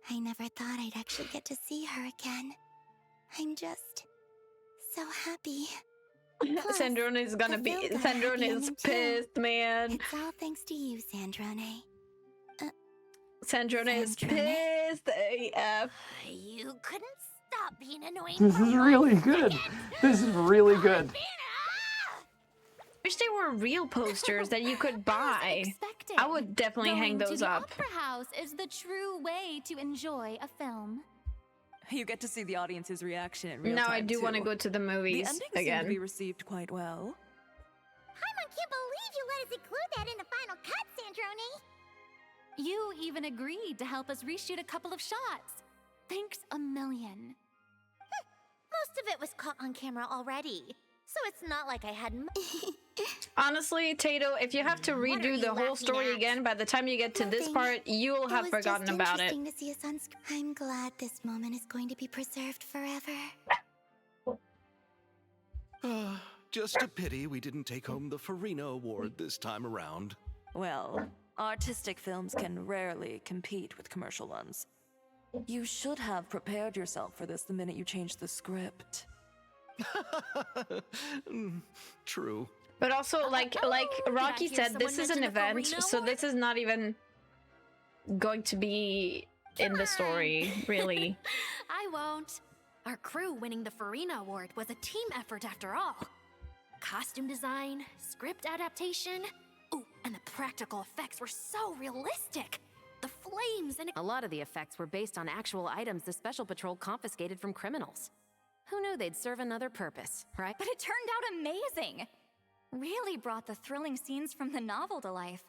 I never thought I'd actually get to see her again. I'm just... so happy. Sandrone is gonna be... Sandrone is pissed, man. It's all thanks to you, Sandrone. Sandrone is pissed AF. You couldn't stop being annoying. This is really good. This is really good. Wish they were real posters that you could buy. I would definitely hang those up. Going to the opera house is the true way to enjoy a film. You get to see the audience's reaction in real now time, I do want to go to the movies the ending again. Seemed to be received quite well. I can't believe you let us include that in the final cut, Sandrone. You even agreed to help us reshoot a couple of shots. Thanks a million. Most of it was caught on camera already, so it's not like I had. Honestly, Tato, if you have to redo the whole story again, by the time you get to this part, you'll have forgotten about it. To see us on I'm glad this moment is going to be preserved forever. Just a pity we didn't take home the Farina Award this time around. Well, artistic films can rarely compete with commercial ones. You should have prepared yourself for this the minute you changed the script. True. But also, like Rocky said, this is an event, so this is not even going to be in the story, really. I won't. Our crew winning the Farina Award was a team effort after all. Costume design, script adaptation, ooh, and the practical effects were so realistic. The flames and... A lot of the effects were based on actual items the Special Patrol confiscated from criminals. Who knew they'd serve another purpose, right? But it turned out amazing! Really brought the thrilling scenes from the novel to life.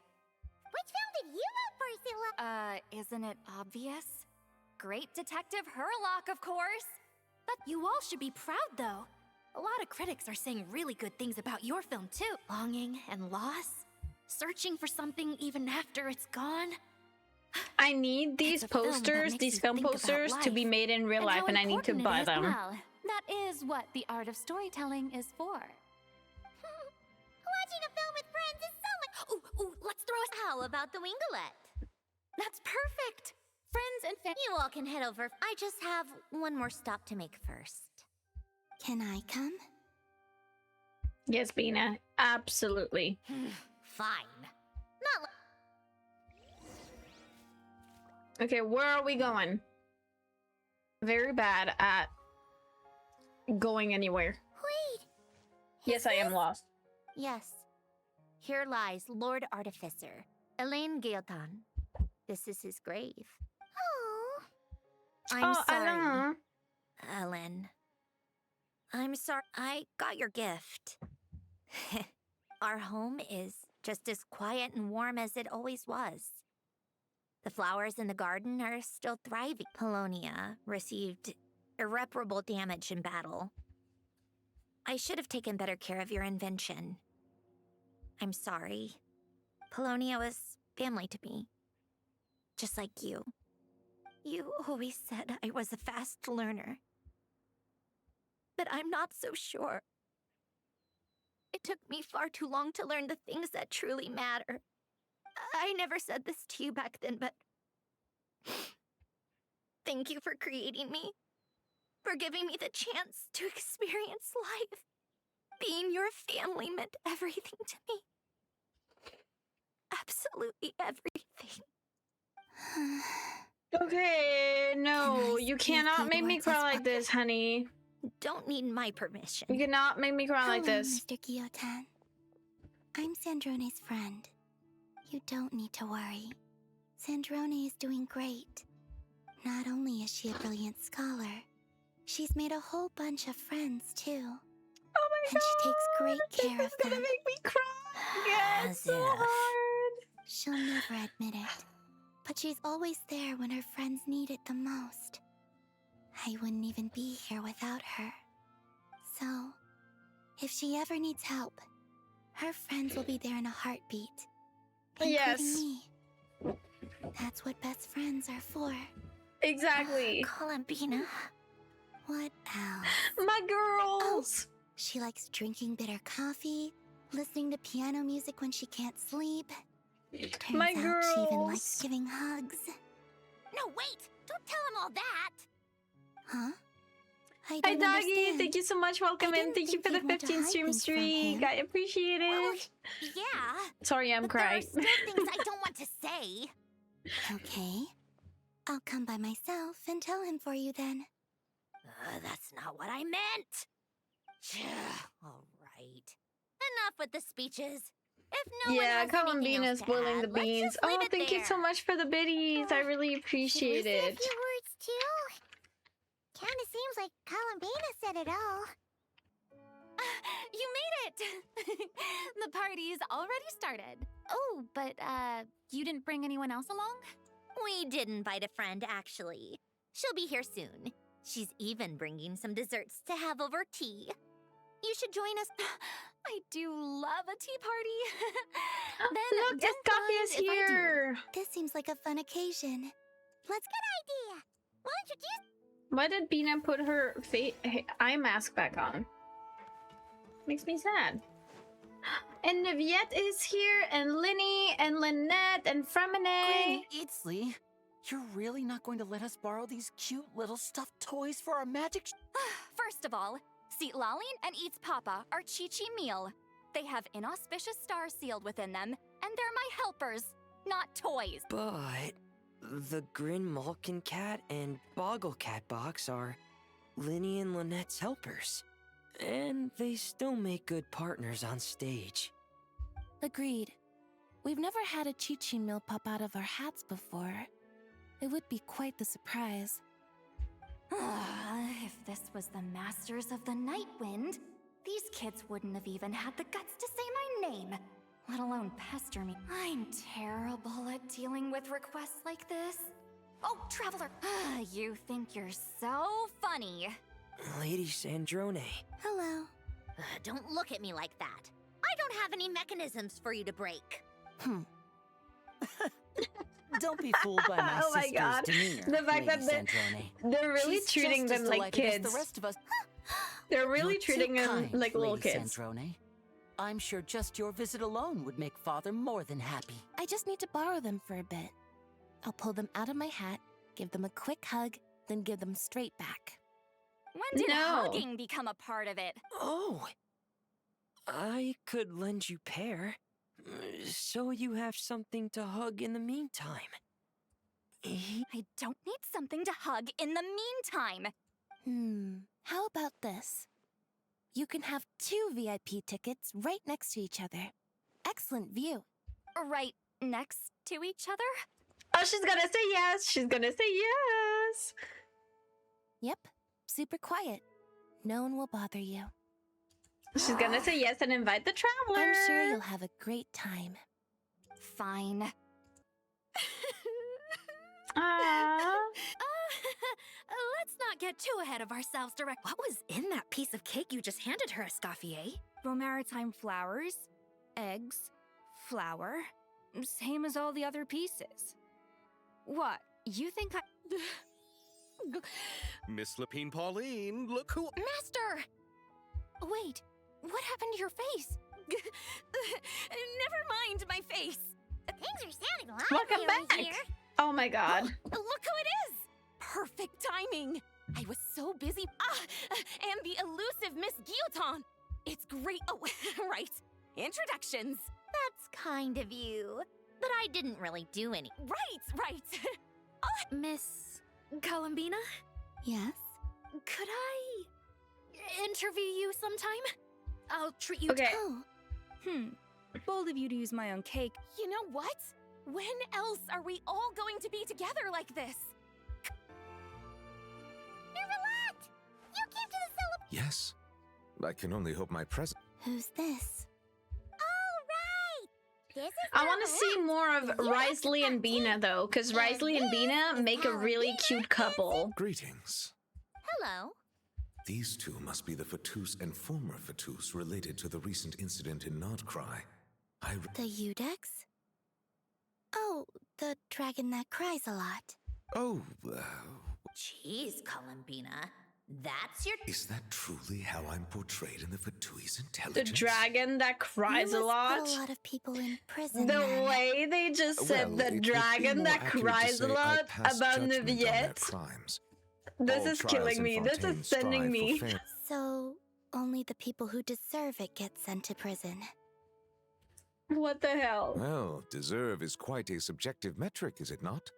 Which film did you vote for, Scylla? Isn't it obvious? Great Detective Herlock, of course! But you all should be proud, though. A lot of critics are saying really good things about your film, too. Longing and loss. Searching for something even after it's gone. I need these posters, these film posters, to be made in real life, and I need to buy them. Well, that is what the art of storytelling is for. Watching a film with friends is so much... Ooh, let's throw us... How about the Winglet? That's perfect! Friends and family... You all can head over. I just have one more stop to make first. Can I come? Yes, Bina. Absolutely. Fine. Not Okay, where are we going? Very bad at going anywhere. Wait. Yes, I am lost. Yes. Here lies Lord Artificer, Elaine Gaeltan. This is his grave. Oh. I'm sorry. Ellen. I'm sorry. I got your gift. Our home is just as quiet and warm as it always was. The flowers in the garden are still thriving. Polonia received irreparable damage in battle. I should have taken better care of your invention. I'm sorry. Polonia was family to me. Just like you. You always said I was a fast learner. But I'm not so sure. It took me far too long to learn the things that truly matter. I never said this to you back then, but thank you for creating me. For giving me the chance to experience life. Being your family meant everything to me. Absolutely everything. Okay, no, you cannot make me cry like this, honey. Don't need my permission. You cannot make me cry like this. Mr. Guillotin. I'm Sandrone's friend. You don't need to worry. Sandrone is doing great. Not only is she a brilliant scholar, she's made a whole bunch of friends, too. Oh my God! She takes great care of them. Gonna make me cry. Yeah, it's so hard. She'll never admit it, but she's always there when her friends need it the most. I wouldn't even be here without her. So, if she ever needs help, her friends will be there in a heartbeat. Including me. That's what best friends are for. Exactly. Columbina. What else? My girls! Oh, she likes drinking bitter coffee, listening to piano music when she can't sleep. Turns out she even likes giving hugs. No, wait! Don't tell him all that! Huh? Hi, Doggy. Thank you so much. Welcome in. Thank you for the 15 stream streak. I appreciate it. Well, yeah. Sorry, I'm crying. There are still things I don't want to say. Okay. I'll come by myself and tell him for you then. That's not what I meant. All right. Enough with the speeches. If no one has anything else to spilling add, the beans. let's just Oh, leave it thank you so there. much for the biddies. I really appreciate Should we say it. a few words too? Kinda seems like Columbina said it all. You made it! The party's already started. Oh, but, you didn't bring anyone else along? We did invite a friend, actually. She'll be here soon. She's even bringing some desserts to have over tea. You should join us. I do love a tea party. Then Look, Coffee is here. This seems like a fun occasion. Let's get an idea. Why don't you just... Why did Bina put her eye mask back on? Makes me sad. And Niviette is here, and Linny, and Lynette, and Fremine. Granny Eatsley, you're really not going to let us borrow these cute little stuffed toys for our magic First of all, Seat Lalin and Eats Papa are Chi-Chi meal. They have inauspicious stars sealed within them, and they're my helpers, not toys. But the Grin Malkin Cat and Boggle Cat box are Linny and Lynette's helpers. And they still make good partners on stage. Agreed. We've never had a Chi-Chi meal pop out of our hats before. It would be quite the surprise. If this was the Masters of the Night Wind, these kids wouldn't have even had the guts to say my name, let alone pester me. I'm terrible at dealing with requests like this. Oh, Traveler! You think you're so funny. Lady Sandrone. Hello. Don't look at me like that. I don't have any mechanisms for you to break. Don't be fooled by my Oh my sister's God. demeanor, The fact Lady that Sandrone. they're really She's treating just them as like delighted as kids. the rest of us. They're really You're treating too them kind, like little Lady kids. Sandrone. I'm sure just your visit alone would make Father more than happy. I just need to borrow them for a bit. I'll pull them out of my hat, give them a quick hug, then give them straight back. When did hugging become a part of it? Oh, I could lend you pair, so you have something to hug in the meantime. I don't need something to hug in the meantime. How about this? You can have 2 VIP tickets right next to each other. Excellent view. Right next to each other? Oh, she's gonna say yes. She's gonna say yes. Yep, super quiet. No one will bother you. She's gonna say yes and invite the traveler. I'm sure you'll have a great time. Fine. Let's not get too ahead of ourselves, Direct. What was in that piece of cake you just handed her, Escoffier? Romaritime flowers eggs, flour, same as all the other pieces. What, you think I... Miss Lapine Pauline, look who— Master! Wait, what happened to your face? Never mind my face. Things are sounding lively Welcome over back. here. Oh my god. Look who it is! Perfect timing. I was so busy. And the elusive Miss Guillotin. It's great. Oh, right. Introductions. That's kind of you. But I didn't really do any. Right. Miss Columbina? Yes? Could I interview you sometime? I'll treat you Okay. to... Bold of you to use my own cake. You know what? When else are we all going to be together like this? Nervalat! You came to the celebration. Yes. I can only hope my present— Who's this? All right. This is I want to see more of You have Risley and Bina though, because Risley and Bina make a really cute couple. Greetings. Hello. These two must be the Fatus and former Fatus related to the recent incident in Nodcry. The Eudex? Oh, the dragon that cries a lot. Oh, Jeez, Columbina. That's your... is that truly how I'm portrayed in the Fatui The intelligence? dragon that cries a You must lot. put a lot of people in prison. The then. way they just said Well, the it would be dragon more that accurate to cries a say I lot passed about judgment on their Neviette. crimes. This All is trials killing in me. This Fontaine is sending strive for me. fair- So, only the people who deserve it get sent to prison. What the hell? Well, deserve is quite a subjective metric, is it not?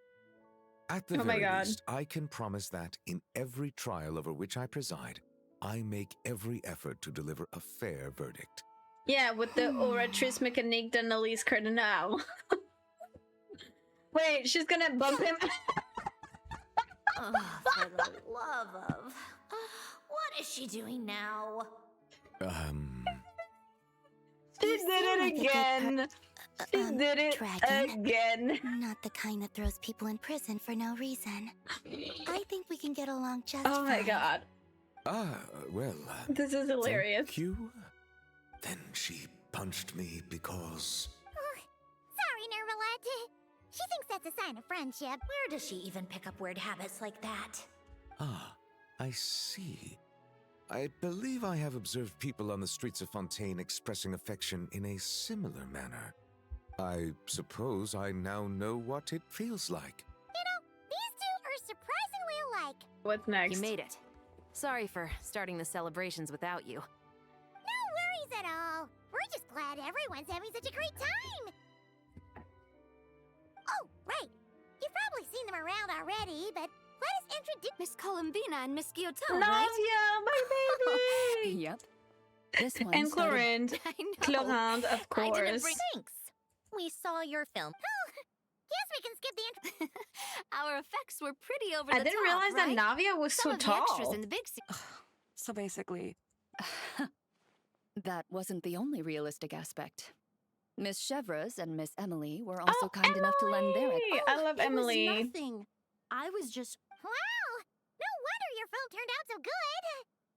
At the Oh my very God. least, I can promise that in every trial over which I preside, I make every effort to deliver a fair verdict. Yeah, with the oratrice mécanique d'Annalise Cardinal. Wait, she's gonna bump him. Oh, for the love of... What is she doing now? She did it again. She did it dragon? again. Not the kind that throws people in prison for no reason. I think we can get along just Oh my fine. god. Well, This is hilarious. thank you. Then she punched me because... Sorry, Nervalat. She thinks that's a sign of friendship. Where does she even pick up weird habits like that? Ah, I see. I believe I have observed people on the streets of Fontaine expressing affection in a similar manner. I suppose I now know what it feels like. You know, these two are surprisingly alike. What's next? You made it. Sorry for starting the celebrations without you. No worries at all. We're just glad everyone's having such a great time. Oh, right. You've probably seen them around already, but let us introduce... Miss Columbina and Miss Guillotin, Navia, right? my baby. Yep. This one And started- Clorinde. I know. Clorinde, of I didn't course. bring... Thanks. We saw your film. Oh, guess we can skip the intro. Our effects were pretty over I the didn't top, realize right? that Navia was Some so of the extras tall. in the big scene. So basically, That wasn't the only realistic aspect. Miss Chevreuse and Miss Emily were also kind enough to lend their... Emily! I love It Emily. was nothing. I was just... Wow! No wonder your film turned out so good.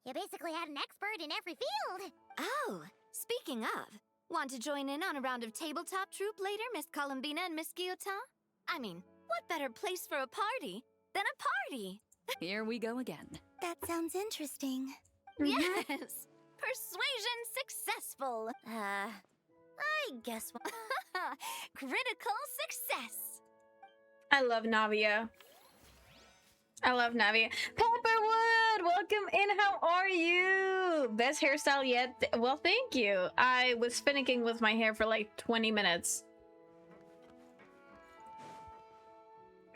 You basically had an expert in every field. Oh, speaking of, want to join in on a round of tabletop troupe later, Miss Columbina and Miss Guillotin? I mean, what better place for a party than a party? Here we go again. That sounds interesting. Yes! Persuasion successful! I guess what... Critical success! I love Navia. I love Navia. Pepperwood, welcome in. How are you? Best hairstyle yet? Well, thank you. I was finicking with my hair for like 20 minutes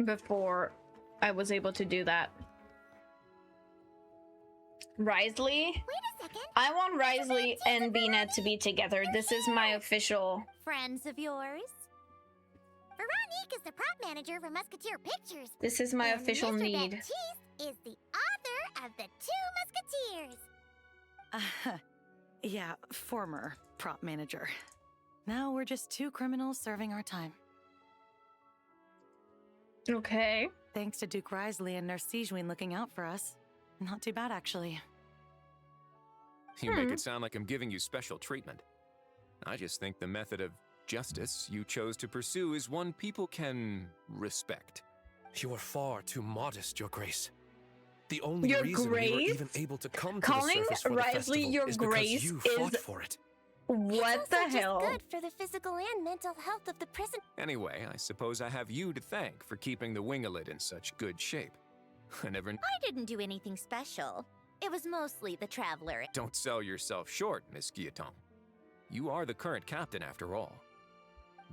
before I was able to do that. Risley? Wait a second. I want Risley and Bina to be together. This is my official... Friends of yours? Veronique is the prop manager for Musketeer Pictures. This is my and official Mr. need. Baptiste is the author of The Two Musketeers. Yeah, former prop manager. Now we're just two criminals serving our time. Okay. Thanks to Duke Risley and Nurse Sigewin looking out for us. Not too bad, actually. You make it sound like I'm giving you special treatment. I just think the method of justice you chose to pursue is one people can respect. You are far too modest, Your Grace. The only Your reason we were Grace? even able to come to the Calling surface for the Risley festival Your is Grace because you fought is for it. what the hell? Good for the physical and mental health of the prison. Anyway, I suppose I have you to thank for keeping the winglet in such good shape. I never... I didn't do anything special. It was mostly the Traveler. Don't sell yourself short, Miss Guillotin. You are the current captain, after all.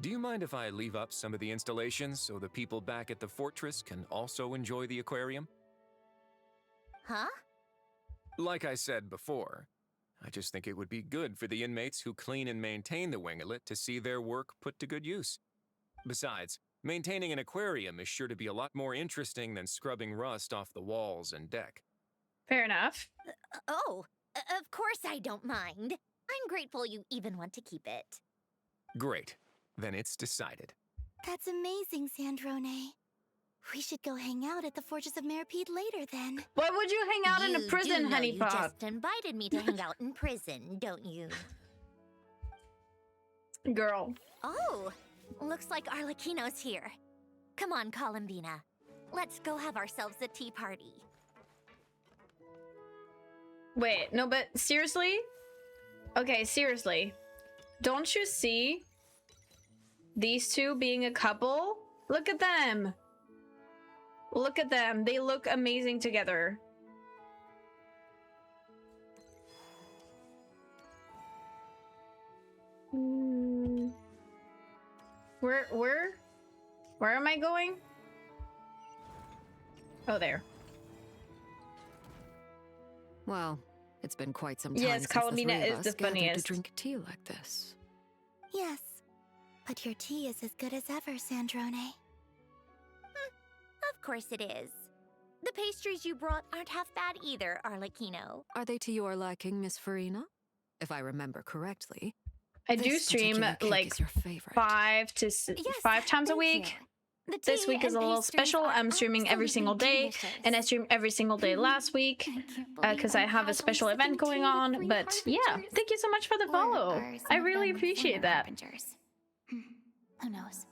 Do you mind if I leave up some of the installations so the people back at the fortress can also enjoy the aquarium? Huh? Like I said before, I just think it would be good for the inmates who clean and maintain the winglet to see their work put to good use. Besides, maintaining an aquarium is sure to be a lot more interesting than scrubbing rust off the walls and deck. Fair enough. Of course I don't mind. I'm grateful you even want to keep it. Great. Then it's decided. That's amazing, Sandrone. We should go hang out at the Fortress of Meripede later then. Why would you hang out in a prison, honey You pot? just invited me to hang out in prison, don't you? Girl. Oh, looks like Arlecchino's here. Come on, Columbina. Let's go have ourselves a tea party. Wait, no, but seriously? Okay, seriously. Don't you see these two being a couple? Look at them. Look at them. They look amazing together. Where am I going? Oh, there. Well, it's been quite some time yes, since Columbina the three of is the us gathered funniest. to drink tea like this. Yes, but your tea is as good as ever, Sandrone. Of course it is. The pastries you brought aren't half bad either, Arlecchino. Are they to your liking, Miss Farina? If I remember correctly. I do stream like 5 times a week. This week is a little special. I'm streaming every single day, and I streamed every single day last week because I have a special event going on. But yeah, thank you so much for the follow. I really appreciate that. Who knows?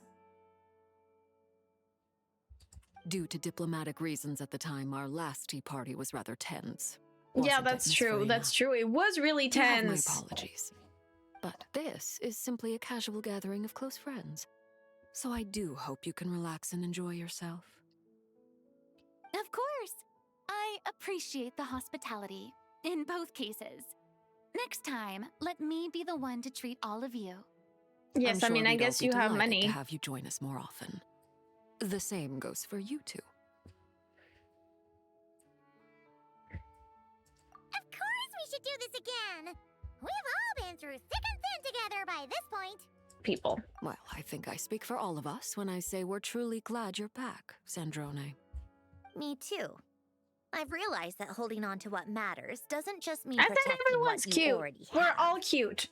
Due to diplomatic reasons at the time, our last tea party was rather tense. Yeah, that's true. That's true. It was really tense. My apologies. But this is simply a casual gathering of close friends. So I do hope you can relax and enjoy yourself. Of course. I appreciate the hospitality in both cases. Next time, let me be the one to treat all of you. Yes, I mean, I guess you have money. To have you join us more often. The same goes for you two. Of course we should do this again. We've all been through thick and thin together by this point. People. Well, I think I speak for all of us when I say we're truly glad you're back, Sandrone. Me too. I've realized that holding on to what matters doesn't just mean I think protecting everyone's what you cute. already have. We're all cute.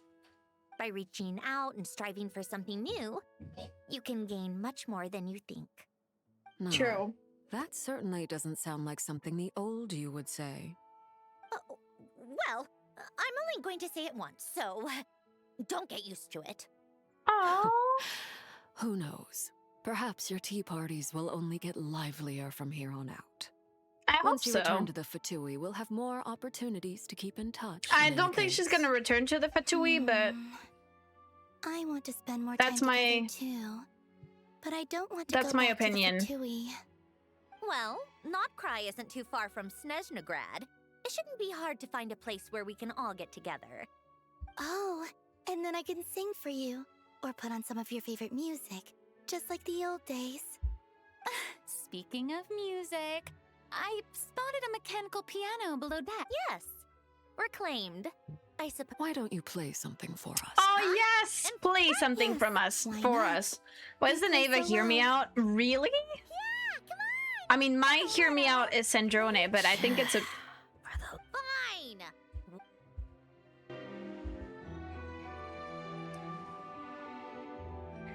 By reaching out and striving for something new, you can gain much more than you think. No, True. That certainly doesn't sound like something the old you would say. Well, I'm only going to say it once, so don't get used to it. Oh. Who knows? Perhaps your tea parties will only get livelier from here on out. I hope Once you so. return to the Fatui, we'll have more opportunities to keep in touch. I don't think she's gonna return to the Fatui, but I want to spend more that's time my together too. But I don't want to that's go my back opinion. To the Fatui. Well, Notcry isn't too far from Snezhnograd. It shouldn't be hard to find a place where we can all get together. Oh, and then I can sing for you. Or put on some of your favorite music. Just like the old days. Speaking of music, I spotted a mechanical piano below deck. Yes. Reclaimed. I suppose. Why don't you play something for us? Oh yes! Play something from us for us. Why doesn't Ava hear me out? Really? Yeah, come on! I mean, my hear me out is Sandrone, but I think it's a Fine!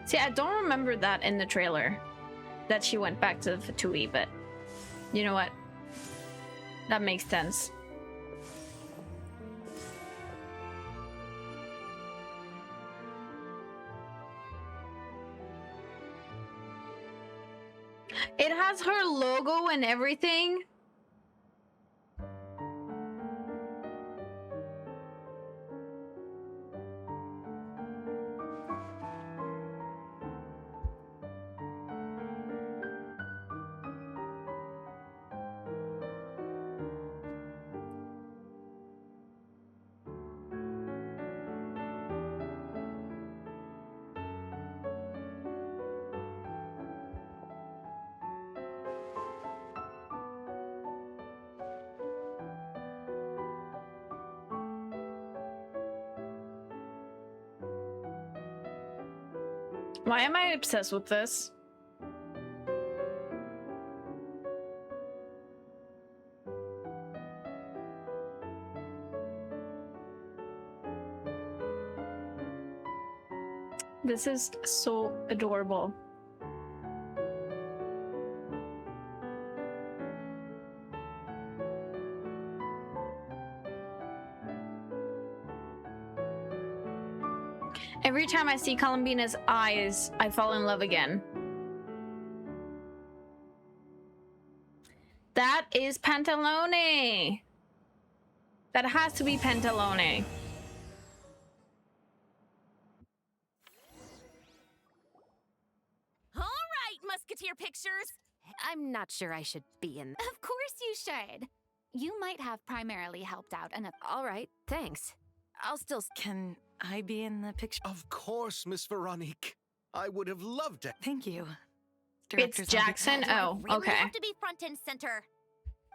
See, I don't remember that in the trailer. That she went back to the Fatui, but you know what? That makes sense. has her logo and everything. Why am I obsessed with this? This is so adorable. Every time I see Columbina's eyes, I fall in love again. That is Pantalone. That has to be Pantalone. All right, Musketeer Pictures. I'm not sure I should be in. Of course you should. You might have primarily helped out in a... All right, thanks. I'll still... Can I be in the picture? Of course, Miss Veronique. I would have loved it. Thank you. It's Jackson? Oh, really okay. have to be front and center.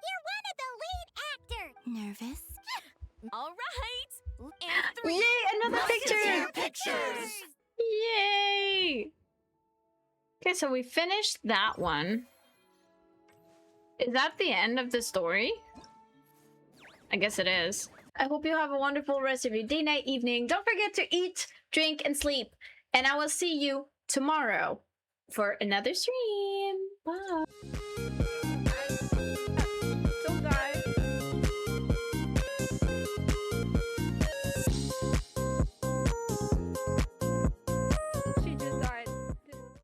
You're one of the lead actors. Nervous? All right. And 3. Yay, another Musketeer picture! Pictures. Yay! Okay, so we finished that one. Is that the end of the story? I guess it is. I hope you have a wonderful rest of your day, night, evening. Don't forget to eat, drink, and sleep. And I will see you tomorrow for another stream. Bye.